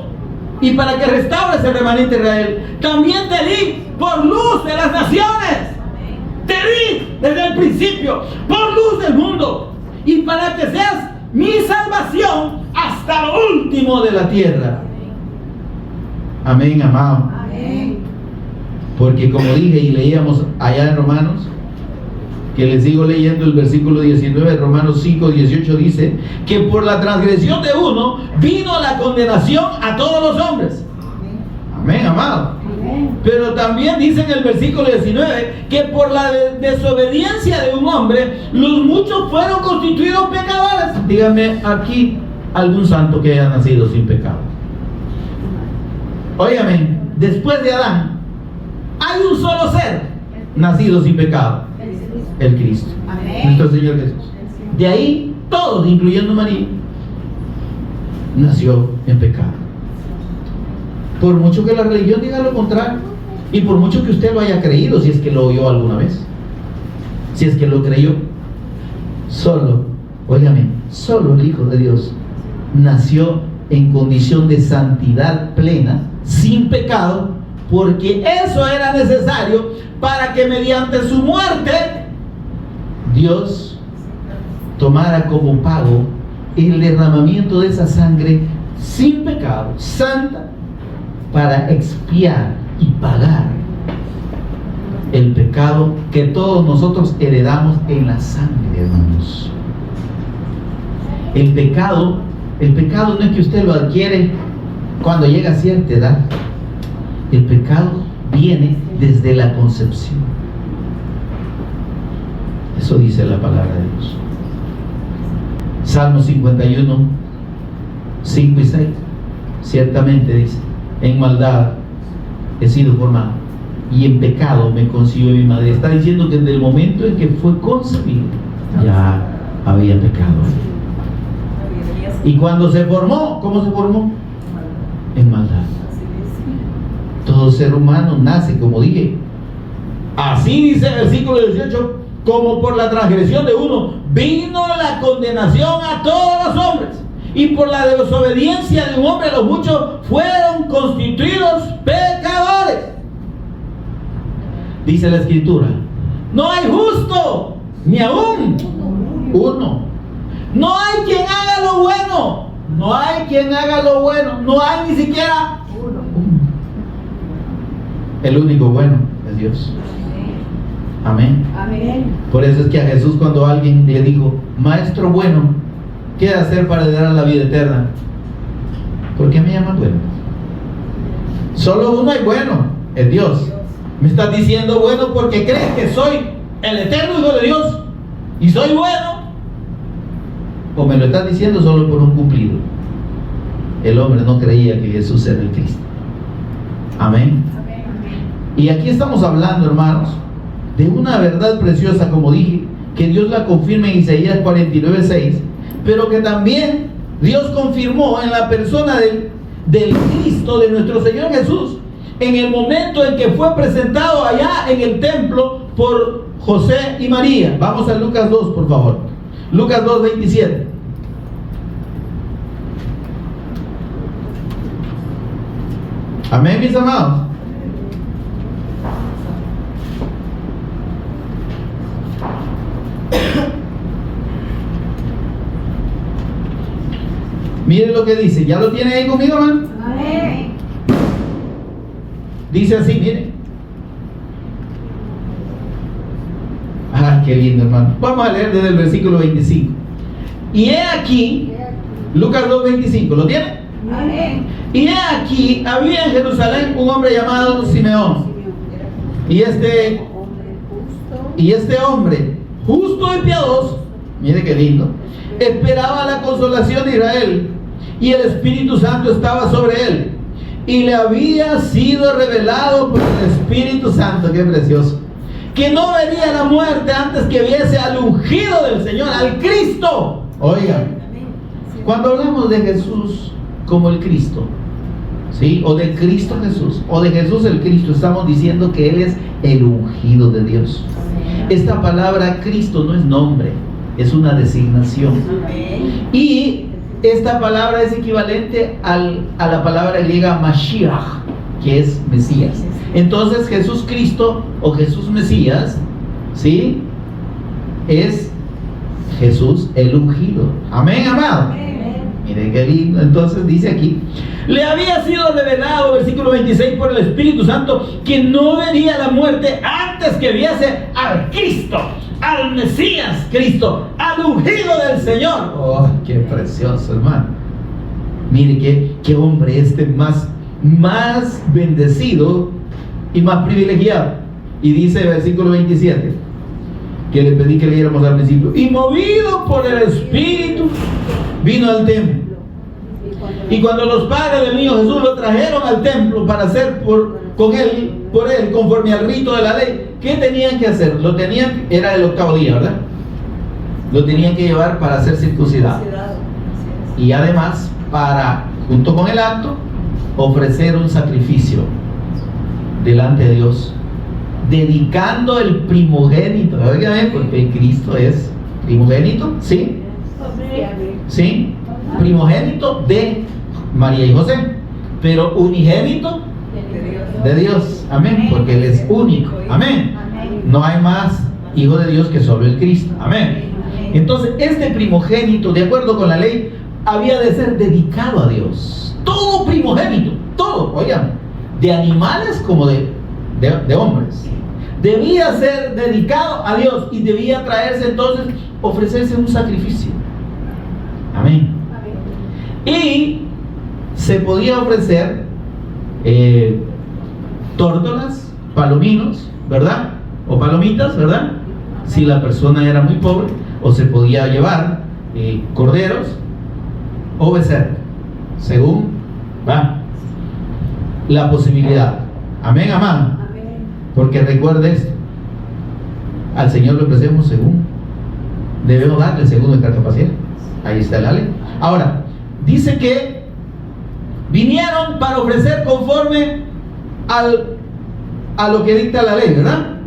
y para que restaures el remanente de Israel. También te di por luz de las naciones. Te di desde el principio por luz del mundo y para que seas mi salvación hasta lo último de la tierra. Amén, amado. Amén. Porque como dije y leíamos allá en Romanos, que les sigo leyendo el versículo 19 de Romanos 5:18, dice que por la transgresión de uno vino la condenación a todos los hombres. Amén, amado. Amén. Pero también dice en el versículo 19 que por la desobediencia de un hombre los muchos fueron constituidos pecadores. Dígame aquí algún santo que haya nacido sin pecado. Óigame, después de Adán hay un solo ser nacido sin pecado, el Cristo, Amén. nuestro Señor Jesús. De ahí todos, incluyendo María, nació en pecado. Por mucho que la religión diga lo contrario, y por mucho que usted lo haya creído, si es que lo oyó alguna vez, si es que lo creyó, solo, óigame, solo el Hijo de Dios nació en condición de santidad plena, sin pecado, porque eso era necesario para que mediante su muerte Dios tomara como pago el derramamiento de esa sangre sin pecado, santa, para expiar y pagar el pecado que todos nosotros heredamos en la sangre, hermanos. El pecado no es que usted lo adquiere cuando llega a cierta edad. El pecado viene desde la concepción. Eso dice la palabra de Dios. Salmo 51, 5 y 6. Ciertamente dice: en maldad he sido formado y en pecado me concibió mi madre. Está diciendo que desde el momento en que fue concebido ya había pecado. Y cuando se formó, ¿cómo se formó? En maldad. Todo ser humano nace, como dije. Así dice el versículo 18: como por la transgresión de uno vino la condenación a todos los hombres, y por la desobediencia de un hombre los muchos fueron constituidos pecadores. Dice la Escritura: no hay justo, ni aún uno. No hay quien haga lo bueno. No hay quien haga lo bueno. No hay ni siquiera uno. El único bueno es Dios. Amén. Amén. Por eso es que a Jesús, cuando alguien le dijo: maestro bueno, ¿qué hacer para heredar la vida eterna? ¿Por qué me llaman bueno? Solo uno hay bueno, es Dios. ¿Me estás diciendo bueno porque crees que soy el eterno Hijo de Dios y soy bueno? ¿O me lo estás diciendo solo por un cumplido? El hombre no creía que Jesús era el Cristo. Amén. Y aquí estamos hablando, hermanos, de una verdad preciosa, como dije, que Dios la confirma en Isaías 49:6, pero que también Dios confirmó en la persona del Cristo, de nuestro Señor Jesús, en el momento en que fue presentado allá en el templo por José y María. Vamos a Lucas 2, por favor. Lucas 2:27. Amén, mis amados. Miren lo que dice. ¿Ya lo tiene ahí conmigo, hermano? Amén. Dice así, miren. qué lindo, hermano. Vamos a leer desde el versículo 25. Y he aquí, Lucas 2:25, ¿lo tiene? Amén. Y he aquí, había en Jerusalén un hombre llamado Simeón. Y este hombre, justo y piadoso, mire qué lindo, esperaba la consolación de Israel, y el Espíritu Santo estaba sobre él, y le había sido revelado por el Espíritu Santo, qué precioso, que no vería la muerte antes que viese al ungido del Señor, al Cristo. Oigan, cuando hablamos de Jesús como el Cristo, ¿sí? O de Cristo Jesús, o de Jesús el Cristo, estamos diciendo que Él es el ungido de Dios. Esta palabra Cristo no es nombre, es una designación. Y esta palabra es equivalente a la palabra griega Mashiach, que es Mesías. Entonces Jesús Cristo o Jesús Mesías, ¿sí? Es Jesús el ungido. Amén, amado. Miren qué lindo. Entonces dice aquí, le había sido revelado, versículo 26, por el Espíritu Santo, que no vería la muerte antes que viese al Cristo, al Mesías Cristo, al ungido del Señor. Oh, qué precioso, hermano. Mire qué hombre más bendecido y más privilegiado. Y dice el versículo 27, que le pedí que leyéramos al principio, y movido por el Espíritu vino al templo. Y cuando los padres del niño Jesús lo trajeron al templo para hacer por él conforme al rito de la ley, ¿qué tenían que hacer? Era el 8º día, ¿verdad? Lo tenían que llevar para ser circuncidado. Y además, junto con el acto, ofrecer un sacrificio delante de Dios, dedicando el primogénito. Oigan, porque Cristo es primogénito, ¿sí? ¿Sí? Primogénito de María y José, pero unigénito de Dios. Amén, porque Él es único. Amén. No hay más hijo de Dios que solo el Cristo. Amén. Entonces, este primogénito, de acuerdo con la ley, había de ser dedicado a Dios. Todo primogénito, todo, oigan, de animales como de hombres, debía ser dedicado a Dios y debía traerse entonces, ofrecerse un sacrificio. Amén. Y se podía ofrecer tórtolas, palominos, ¿verdad? O palomitas, ¿verdad? Si la persona era muy pobre, o se podía llevar corderos o becerros, según la posibilidad. Amén, amado. Porque recuerde esto, al Señor le ofrecemos según, debemos darle según nuestra capacidad. Ahí está la ley. Ahora, dice que vinieron para ofrecer conforme a lo que dicta la ley, ¿verdad?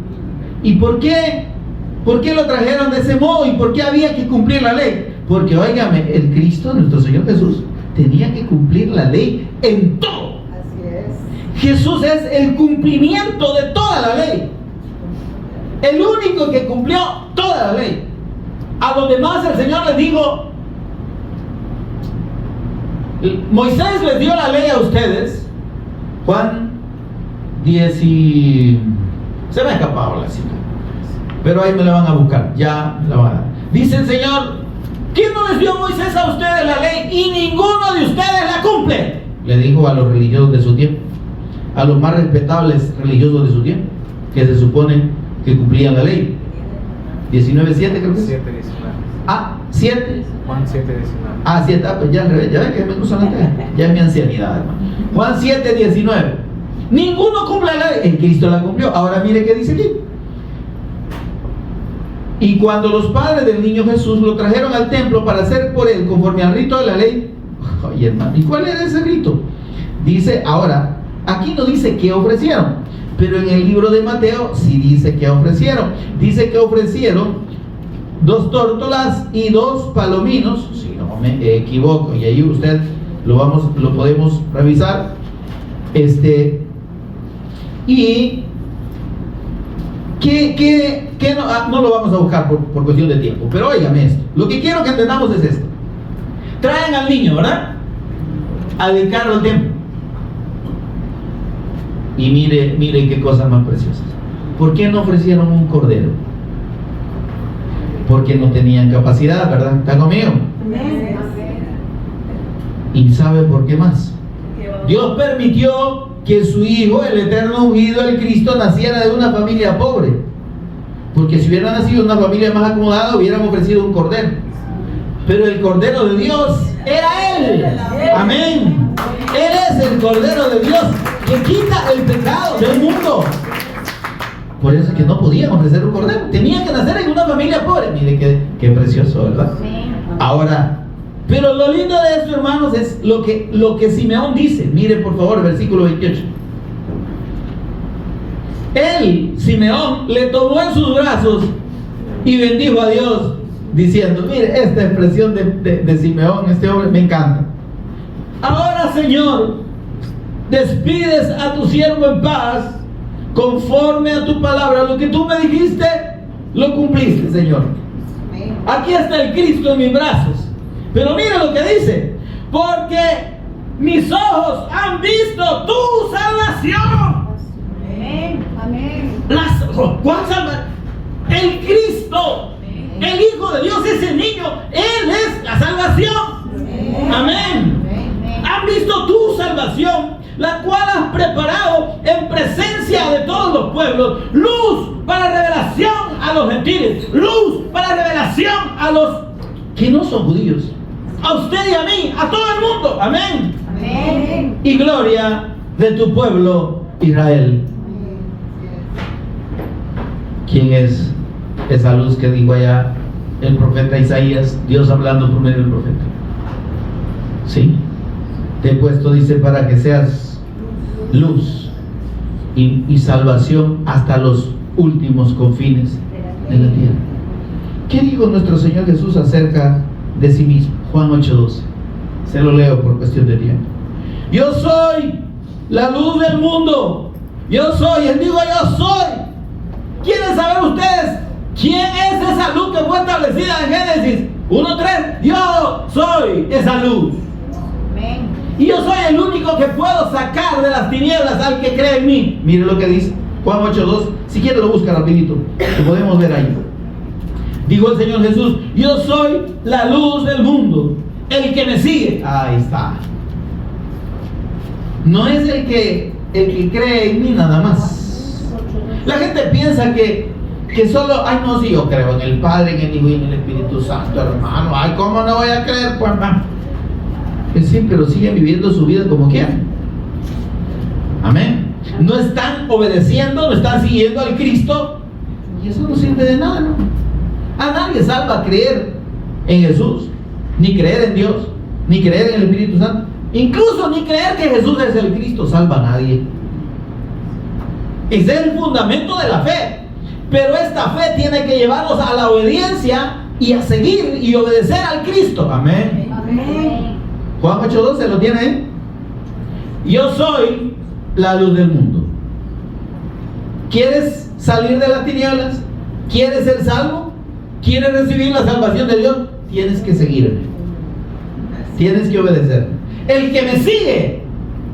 ¿Y por qué lo trajeron de ese modo? ¿Y por qué había que cumplir la ley? Porque, óigame, el Cristo, nuestro Señor Jesús, tenía que cumplir la ley en todo. Así es. Jesús es el cumplimiento de toda la ley. El único que cumplió toda la ley. A los demás el Señor les dijo, Moisés les dio la ley a ustedes. Juan 10 se me ha escapado la cita, pero ahí me la van a buscar, ya me la van a dar. Dice el Señor, ¿quién no les dio a Moisés a ustedes la ley? Y ninguno de ustedes la cumple. Le dijo a los religiosos de su tiempo, a los más respetables religiosos de su tiempo, que se supone que cumplían la ley. 19:7 creo que es. 7:19. Ah, 7. Juan 7:19. Ah, 7, pues ya al revés, ya ven que me puso la tela. Ya es mi ancianidad, hermano. Juan 7:19. Ninguno cumple la ley, el Cristo la cumplió. Ahora mire qué dice aquí. Y cuando los padres del niño Jesús lo trajeron al templo para hacer por él conforme al rito de la ley. Oye, hermano, ¿y cuál era ese rito? Dice, ahora, aquí no dice qué ofrecieron, pero en el libro de Mateo sí dice que ofrecieron. Dice que ofrecieron 2 tórtolas y 2 palominos, si no me equivoco, y ahí usted lo podemos revisar. Y que no lo vamos a buscar por cuestión de tiempo, pero óigame esto, lo que quiero que entendamos es esto. Traen al niño, ¿verdad?, a dedicarlo al templo. Y mire qué cosas más preciosas. ¿Por qué no ofrecieron un cordero? porque no tenían capacidad, ¿verdad? ¿Está conmigo? Amén. ¿Y sabe por qué más? Dios permitió que su Hijo, el eterno ungido, el Cristo, naciera de una familia pobre. Porque si hubiera nacido de una familia más acomodada, hubieran ofrecido un cordero. Pero el Cordero de Dios era Él. Amén. Él es el Cordero de Dios que quita el pecado del mundo. Por eso es que no podían ofrecer un cordero. Tenían que nacer en una familia pobre. Mire qué precioso, ¿verdad? Ahora, pero lo lindo de esto, hermanos, es lo que Simeón dice. Mire por favor, versículo 28. Él, Simeón, le tomó en sus brazos y bendijo a Dios, diciendo, mire, esta expresión de Simeón, este hombre, me encanta. Ahora, Señor, despides a tu siervo en paz, conforme a tu palabra. Lo que tú me dijiste, lo cumpliste, Señor. Aquí está el Cristo en mis brazos. Pero mire lo que dice: porque mis ojos han visto tu salvación. Amén. Amén. ¿Cuál salvación? El Cristo, el Hijo de Dios, ese niño, Él es la salvación. Amén. Han visto tu salvación, la cual has preparado en presencia de todos los pueblos, luz para revelación a los gentiles, luz para revelación a los que no son judíos, a usted y a mí, a todo el mundo. Amén. Amén. Y gloria de tu pueblo Israel. ¿Quién es esa luz que dijo allá el profeta Isaías? Dios hablando por medio del profeta. ¿Sí? Te he puesto, dice, para que seas luz y salvación hasta los últimos confines de la tierra. ¿Qué dijo nuestro Señor Jesús acerca de sí mismo? Juan 8:12. Se lo leo por cuestión de tiempo. Yo soy la luz del mundo. Yo soy, Él dijo yo soy. ¿Quieren saber ustedes quién es esa luz que fue establecida en Génesis 1:3? Yo soy esa luz. Amén. Y yo soy el único que puedo sacar de las tinieblas al que cree en mí. Mire lo que dice Juan 8:2. Si quiere lo busca rapidito, lo podemos ver ahí. Dijo el Señor Jesús: yo soy la luz del mundo. El que me sigue, ahí está. No es el que cree en mí nada más. La gente piensa que solo, ay no, si yo creo en el Padre, en el Hijo y en el Espíritu Santo, hermano. Ay, ¿cómo no voy a creer? Pues, sí, pero siguen viviendo su vida como quieran. Amén. No están obedeciendo, no están siguiendo al Cristo. Y eso no sirve de nada, ¿no? A nadie salva creer en Jesús, ni creer en Dios, ni creer en el Espíritu Santo. Incluso ni creer que Jesús es el Cristo salva a nadie. Ese es el fundamento de la fe. Pero esta fe tiene que llevarnos a la obediencia y a seguir y obedecer al Cristo. Amén. Amén. Juan 8:12, ¿lo tiene ahí? Yo soy la luz del mundo. ¿Quieres salir de las tinieblas? ¿Quieres ser salvo? ¿Quieres recibir la salvación de Dios? Tienes que seguirme. Tienes que obedecer. El que me sigue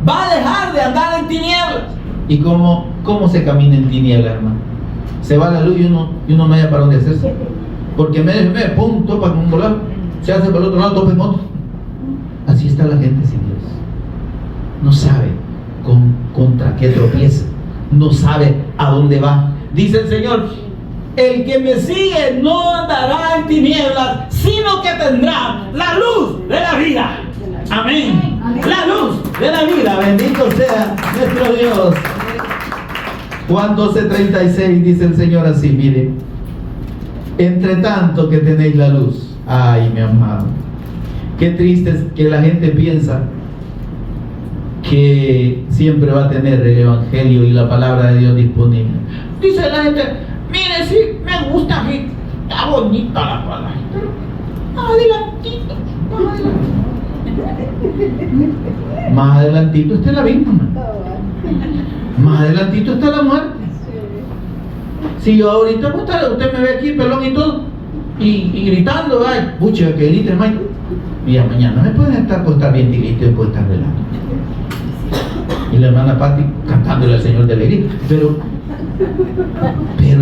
va a dejar de andar en tinieblas. ¿Y cómo se camina en tinieblas, hermano? Se va la luz y uno no haya para dónde hacerse. Porque me pum, topa con un lado, se hace por el otro lado, topa en otro. Así está la gente sin Dios. No sabe contra qué tropieza. No sabe a dónde va. Dice el Señor: el que me sigue no andará en tinieblas, sino que tendrá la luz de la vida. Amén. La luz de la vida. Bendito sea nuestro Dios. Juan 12:36 dice el Señor así, mire: entre tanto que tenéis la luz. Ay, mi amado, qué triste es que la gente piensa que siempre va a tener el Evangelio y la palabra de Dios disponible. Dice la gente: mire, sí, me gusta, sí, está bonita la palabra, más adelantito, más adelantito está la víctima, más adelantito está la muerte. Si yo ahorita, usted me ve aquí pelón y todo, y gritando, ay, pucha, que grite, hermano, y ya mañana me pueden estar bien tirito y puede estar velando. Y la hermana Pati cantándole al Señor de alegría. Pero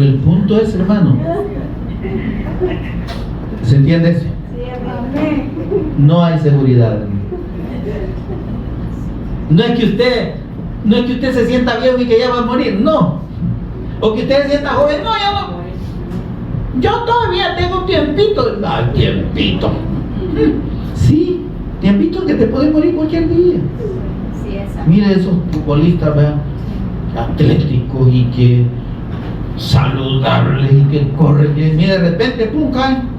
el punto es, hermano, ¿Se entiende eso? Amén. No hay seguridad. No es que usted se sienta viejo y que ya va a morir, no. O que usted se sienta joven, no, ya no. Yo todavía tengo un tiempito. Ay, tiempito. Sí, tiempito que te puede morir cualquier día. Sí, esa. Mire esos futbolistas, ¿verdad? Atléticos y que saludables y que corren bien. Mire, de repente, pum, caen.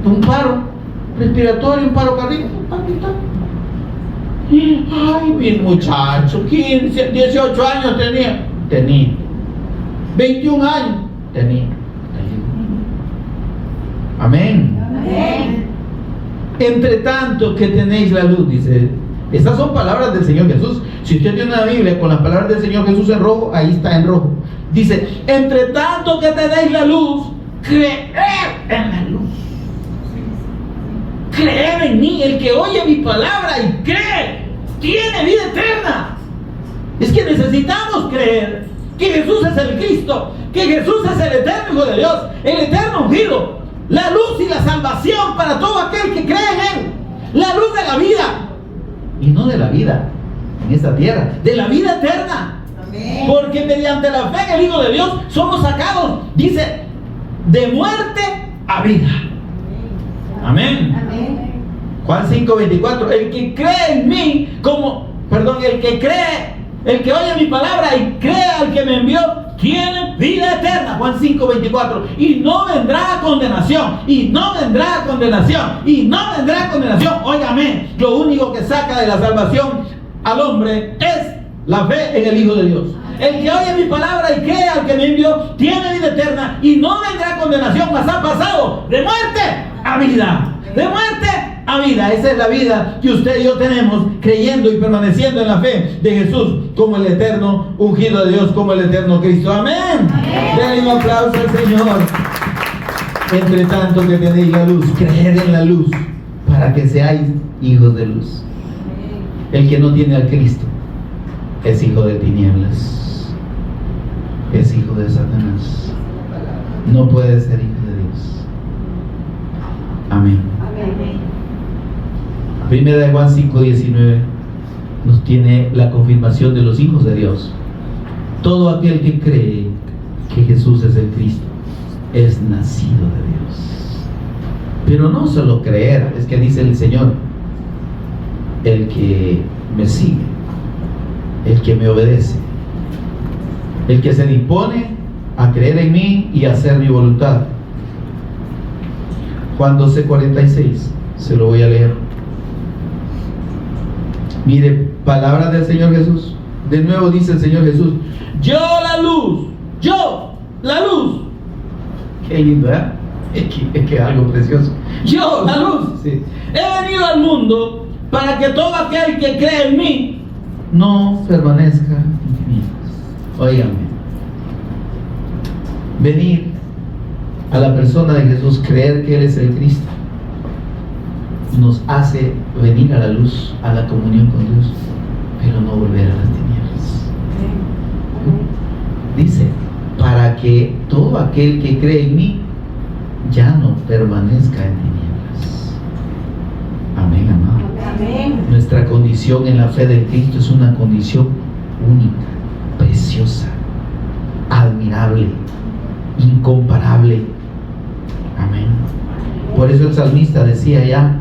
Un paro respiratorio, un paro cardíaco, ay, mi muchacho, 15, 18 años tenía, 21 años, tenía. Amén. Amén. Entre tanto que tenéis la luz, dice. Estas son palabras del Señor Jesús. Si usted tiene una Biblia con las palabras del Señor Jesús en rojo, ahí está en rojo. Dice, entre tanto que tenéis la luz, creed en la luz. Creed en mí. El que oye mi palabra y cree, tiene vida eterna. Es que necesitamos creer que Jesús es el Cristo, que Jesús es el eterno Hijo de Dios, el eterno ungido, la luz y la salvación para todo aquel que cree en Él, la luz de la vida. Y no de la vida en esta tierra, de la vida eterna. Amén. Porque mediante la fe en el Hijo de Dios somos sacados, dice, de muerte a vida. Amén. Amén. Juan 5:24, el que cree en mí, el que oye mi palabra y cree al que me envió, tiene vida eterna. Juan 5:24, y no vendrá condenación, y no vendrá condenación, y no vendrá condenación. Óigame, lo único que saca de la salvación al hombre es la fe en el Hijo de Dios. El que oye mi palabra y cree al que me envió, tiene vida eterna, y no vendrá condenación, mas ha pasado de muerte a vida. De muerte a vida. Esa es la vida que usted y yo tenemos, creyendo y permaneciendo en la fe de Jesús como el eterno ungido de Dios, como el eterno Cristo. Amén. Denle un aplauso al Señor. Entre tanto que tenéis la luz, creed en la luz para que seáis hijos de luz. El que no tiene al Cristo es hijo de tinieblas, es hijo de Satanás. No puede ser hijo de Dios. Amén. Amén. Primera de Juan 5:19 nos tiene la confirmación de los hijos de Dios. Todo aquel que cree que Jesús es el Cristo es nacido de Dios. Pero no solo creer, es que dice el Señor, el que me sigue, el que me obedece, el que se dispone a creer en mí y a hacer mi voluntad. Juan 12:46, se lo voy a leer. Mire, palabras del Señor Jesús. De nuevo dice el Señor Jesús, yo la luz. Qué lindo, ¿eh? Es que es algo precioso. Yo la luz, sí. He venido al mundo para que todo aquel que cree en mí no permanezca en tinieblas. Óigame, venir a la persona de Jesús, creer que Él es el Cristo, nos hace venir a la luz, a la comunión con Dios, pero no volver a las tinieblas. Dice, para que todo aquel que cree en mí ya no permanezca en tinieblas. Amén, amado. Amén. Nuestra condición en la fe de Cristo es una condición única, preciosa, admirable, incomparable. Amén. Por eso el salmista decía ya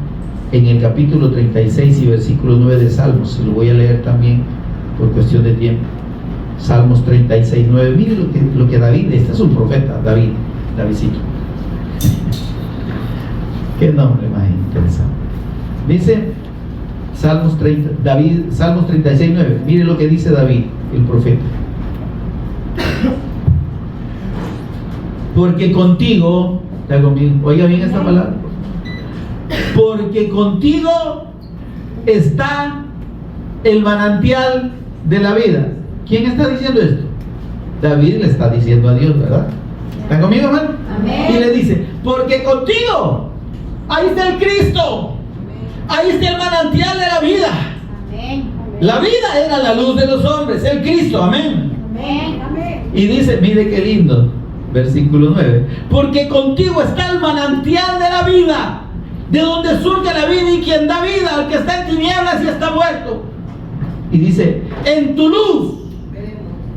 en el capítulo 36 y versículo 9 de Salmos, se lo voy a leer también por cuestión de tiempo. Salmos 36, 9. Mire lo que David, este es un profeta, Davidcito. Qué nombre más interesante. Dice Salmos 36, 9. Mire lo que dice David, el profeta. Porque contigo, está conmigo, oiga bien esta palabra, porque contigo está el manantial de la vida. ¿Quién está diciendo esto? David le está diciendo a Dios, ¿verdad? ¿Está conmigo, hermano? Amén. Y le dice, porque contigo, ahí está el Cristo, ahí está el manantial de la vida. Amén. La vida era la luz de los hombres, el Cristo, amén. Amén. Amén. Y dice, mire qué lindo, Versículo 9. Porque contigo está el manantial de la vida, de donde surge la vida, y quien da vida al que está en tinieblas y está muerto. Y dice, en tu luz,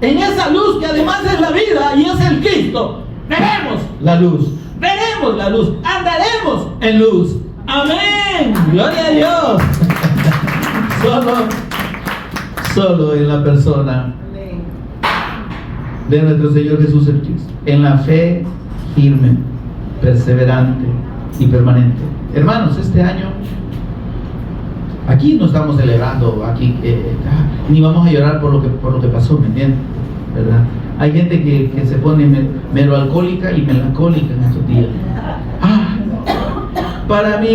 en esa luz que además es la vida y es el Cristo, veremos la luz, veremos la luz, andaremos en luz. Amén, gloria a Dios. Solo en la persona de nuestro Señor Jesús el Cristo, en la fe firme, perseverante y permanente. Hermanos, este año aquí no estamos celebrando, aquí ni vamos a llorar por lo que pasó, ¿me entienden? ¿Verdad? Hay gente que se pone mero alcohólica y melancólica en estos días. Para mí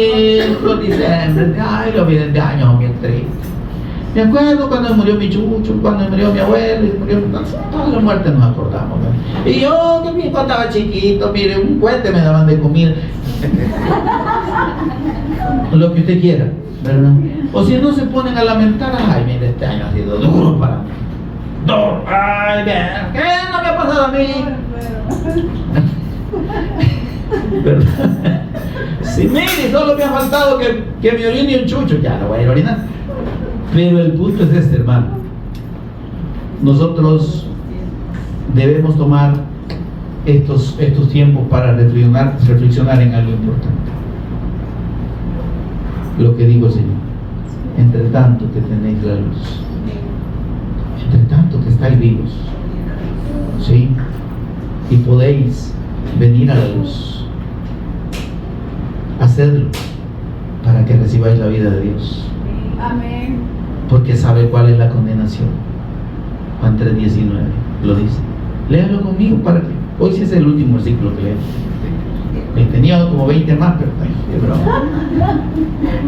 los diciembre, los vienen de años bien tristes. Me acuerdo cuando murió mi chucho, cuando murió mi abuelo, todas las muertes nos acordamos, ¿verdad? Y yo, que cuando estaba chiquito, mire, un cuente me daban de comida. Lo que usted quiera, ¿verdad? O si no se ponen a lamentar, ay, mire, este año ha sido duro para mí. Duro, ay, bien, ¿qué no me ha pasado a mí? ¿Verdad? Sí, mire, solo me ha faltado que me orine un chucho, ya no voy a ir a orinar. Pero el punto es este, hermano. Nosotros debemos tomar estos tiempos para reflexionar en algo importante. Lo que digo, Señor, entre tanto que tenéis la luz, entre tanto que estáis vivos, ¿sí? Y podéis venir a la luz, hacedlo para que recibáis la vida de Dios. Amén. Porque sabe cuál es la condenación. Juan 3:19 lo dice. Léalo conmigo para que hoy sí es el último versículo que leo. Tenía como 20 más, pero qué broma.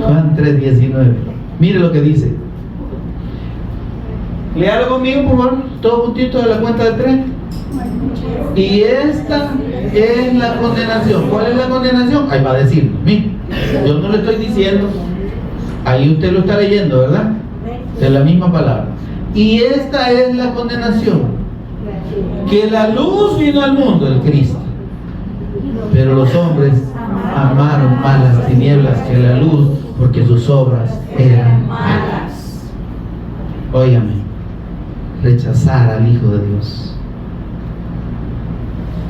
Juan 3:19. Mire lo que dice. Léalo conmigo, por favor, todo juntito de la cuenta de 3. Y esta es la condenación. ¿Cuál es la condenación? Ahí va a decir. Mire, yo no le estoy diciendo. Ahí usted lo está leyendo, ¿verdad? De la misma palabra. Y esta es la condenación: que la luz vino al mundo, el Cristo, pero los hombres amaron más las tinieblas que la luz, porque sus obras eran malas. Óigame, rechazar al Hijo de Dios,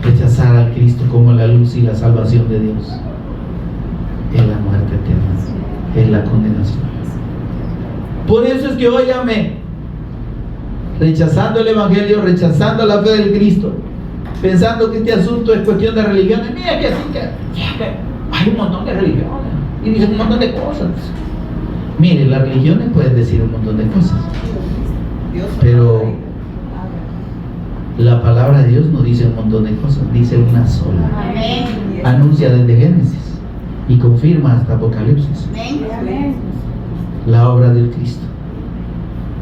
rechazar al Cristo como la luz y la salvación de Dios, es la muerte eterna, es la condenación. Por eso es que, óigame, rechazando el Evangelio, rechazando la fe del Cristo, pensando que este asunto es cuestión de religiones. Mira que así que hay un montón de religiones y dicen un montón de cosas. Mire, las religiones pueden decir un montón de cosas, pero la palabra de Dios no dice un montón de cosas, dice una sola. Amén. Anuncia desde Génesis y confirma hasta Apocalipsis. Amén. La obra del Cristo,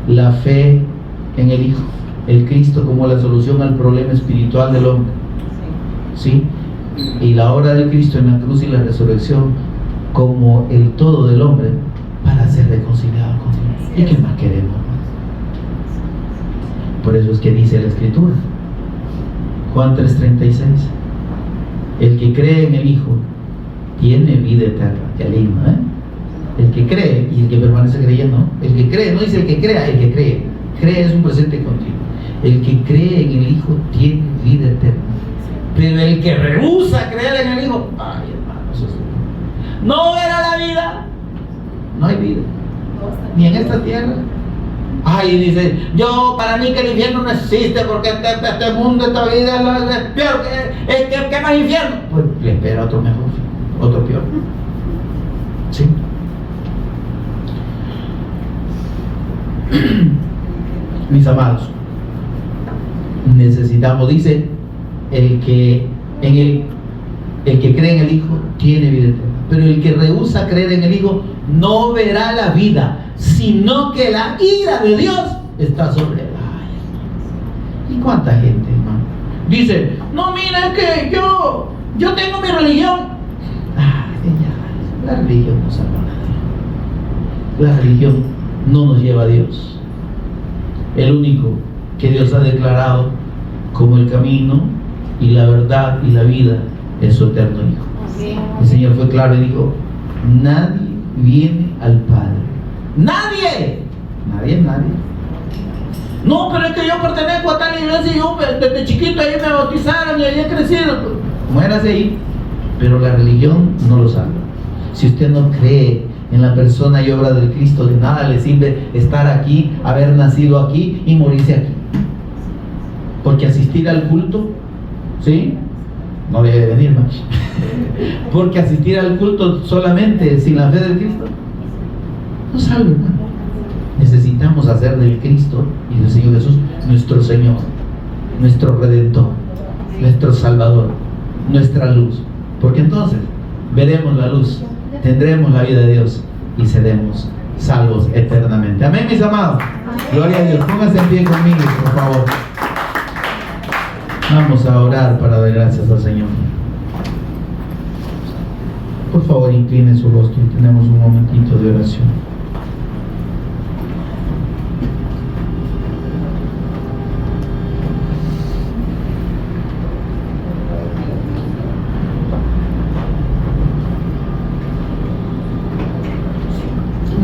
la fe en el Hijo, el Cristo como la solución al problema espiritual del hombre, ¿sí? Y la obra del Cristo en la cruz y la resurrección como el todo del hombre para ser reconciliado con Dios. ¿Y qué más queremos? Por eso es que dice la Escritura, Juan 3:36, el que cree en el Hijo tiene vida eterna. Qué lindo, ¿eh? El que cree y el que permanece creyendo, ¿no? El que cree, no dice el que crea, el que cree. Cree es un presente continuo. El que cree en el Hijo tiene vida eterna. Pero el que rehúsa creer en el Hijo, ay, hermano, eso es... no era la vida. No hay vida, ni en esta tierra. Ay, dice, yo, para mí que el infierno no existe, porque este mundo, esta vida es peor. ¿Qué más infierno? Pues le espera otro mejor, otro peor. ¿Sí? Mis amados, necesitamos, dice, el que cree en el Hijo tiene vida eterna, pero el que rehúsa creer en el Hijo no verá la vida, sino que la ira de Dios está sobre él. Ay, ¿y cuánta gente, hermano? Dice, no, mira, es que yo tengo mi religión. La religión no salva a nadie. La religión no nos lleva a Dios. El único que Dios ha declarado como el camino, y la verdad y la vida es su eterno Hijo. El Señor fue claro y dijo: nadie viene al Padre. ¡Nadie! Nadie. No, pero es que yo pertenezco a tal iglesia y yo desde chiquito ahí me bautizaron y ahí he crecido. Muérase ahí. Pero la religión no lo salva. Si usted no cree en la persona y obra del Cristo, de nada le sirve estar aquí, haber nacido aquí y morirse aquí. Porque asistir al culto, ¿sí? No debe venir más. Porque asistir al culto solamente sin la fe del Cristo no salva, hermano. Necesitamos hacer del Cristo y del Señor Jesús nuestro Señor, nuestro Redentor, nuestro Salvador, nuestra luz. Porque entonces veremos la luz, tendremos la vida de Dios y seremos salvos eternamente. Amén, mis amados. Gloria a Dios. Pónganse en pie conmigo, por favor. Vamos a orar para dar gracias al Señor. Por favor, incline su rostro y tenemos un momentito de oración.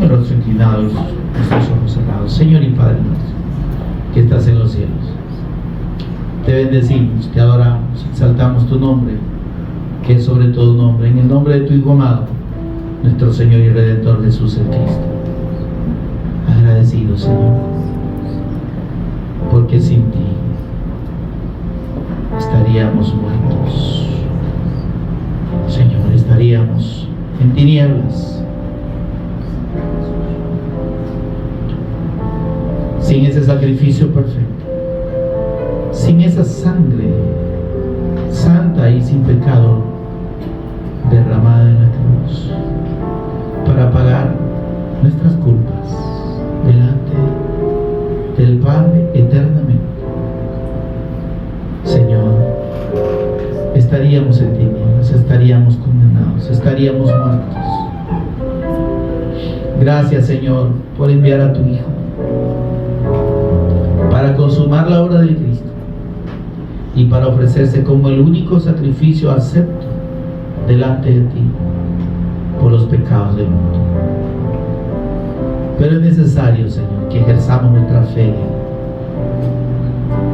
Rostro inclinado, nuestros ojos cerrados. Señor y Padre nuestro, que estás en los cielos, te bendecimos, te adoramos, exaltamos tu nombre, que es sobre todo nombre, en el nombre de tu Hijo amado, nuestro Señor y Redentor Jesús el Cristo. Agradecido, Señor, porque sin ti estaríamos muertos. Señor, estaríamos en tinieblas, sin ese sacrificio perfecto, sin esa sangre santa y sin pecado derramada en la cruz para pagar nuestras culpas delante del Padre eternamente. Señor, estaríamos en tinieblas, estaríamos condenados, estaríamos muertos. Gracias, Señor, por enviar a tu Hijo para consumar la obra del Cristo y para ofrecerse como el único sacrificio acepto delante de ti por los pecados del mundo. Pero es necesario, Señor, que ejerzamos nuestra fe,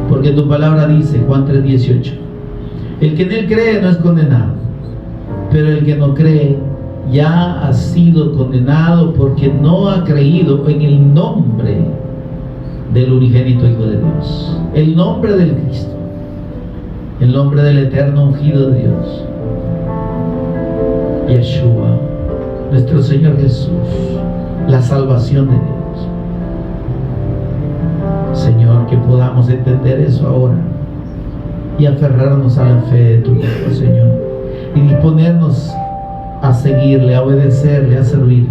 porque tu palabra dice, Juan 3:18, el que en él cree no es condenado, pero el que no cree ya ha sido condenado porque no ha creído en el nombre del unigénito Hijo de Dios, el nombre del Cristo, el nombre del eterno ungido de Dios, Yeshua, nuestro Señor Jesús, la salvación de Dios. Señor, que podamos entender eso ahora y aferrarnos a la fe de tu Hijo, Señor, y disponernos a seguirle, a obedecerle, a servirle,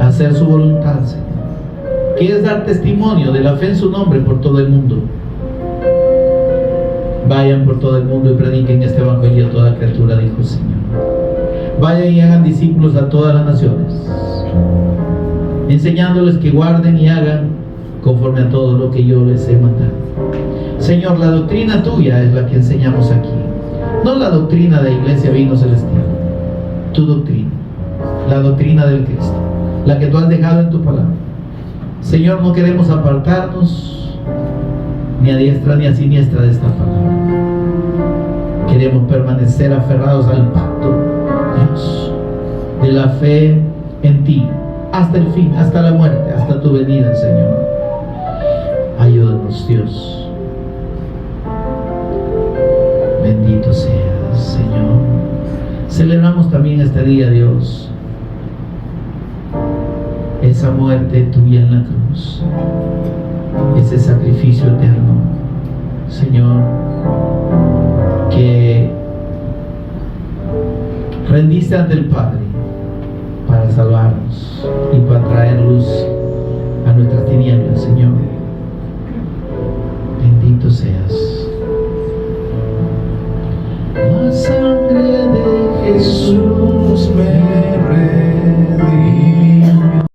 a hacer su voluntad, Señor, que es dar testimonio de la fe en su nombre por todo el mundo. Vayan por todo el mundo y prediquen este evangelio a toda criatura, dijo el Señor. Vayan y hagan discípulos a todas las naciones, enseñándoles que guarden y hagan conforme a todo lo que yo les he mandado. Señor, la doctrina tuya es la que enseñamos aquí, no la doctrina de Iglesia Vino Celestial. Tu doctrina, la doctrina del Cristo, la que tú has dejado en tu palabra. Señor, no queremos apartarnos ni a diestra ni a siniestra de esta palabra. Queremos permanecer aferrados al pacto, Dios, de la fe en ti, hasta el fin, hasta la muerte, hasta tu venida, Señor. Ayúdanos, Dios. Bendito seas, Señor. Celebramos también este día, Dios, esa muerte tuya en la cruz, ese sacrificio eterno, Señor, que rendiste ante el Padre para salvarnos y para traer luz a nuestras tinieblas, Señor. Bendito seas. La sangre de Jesús me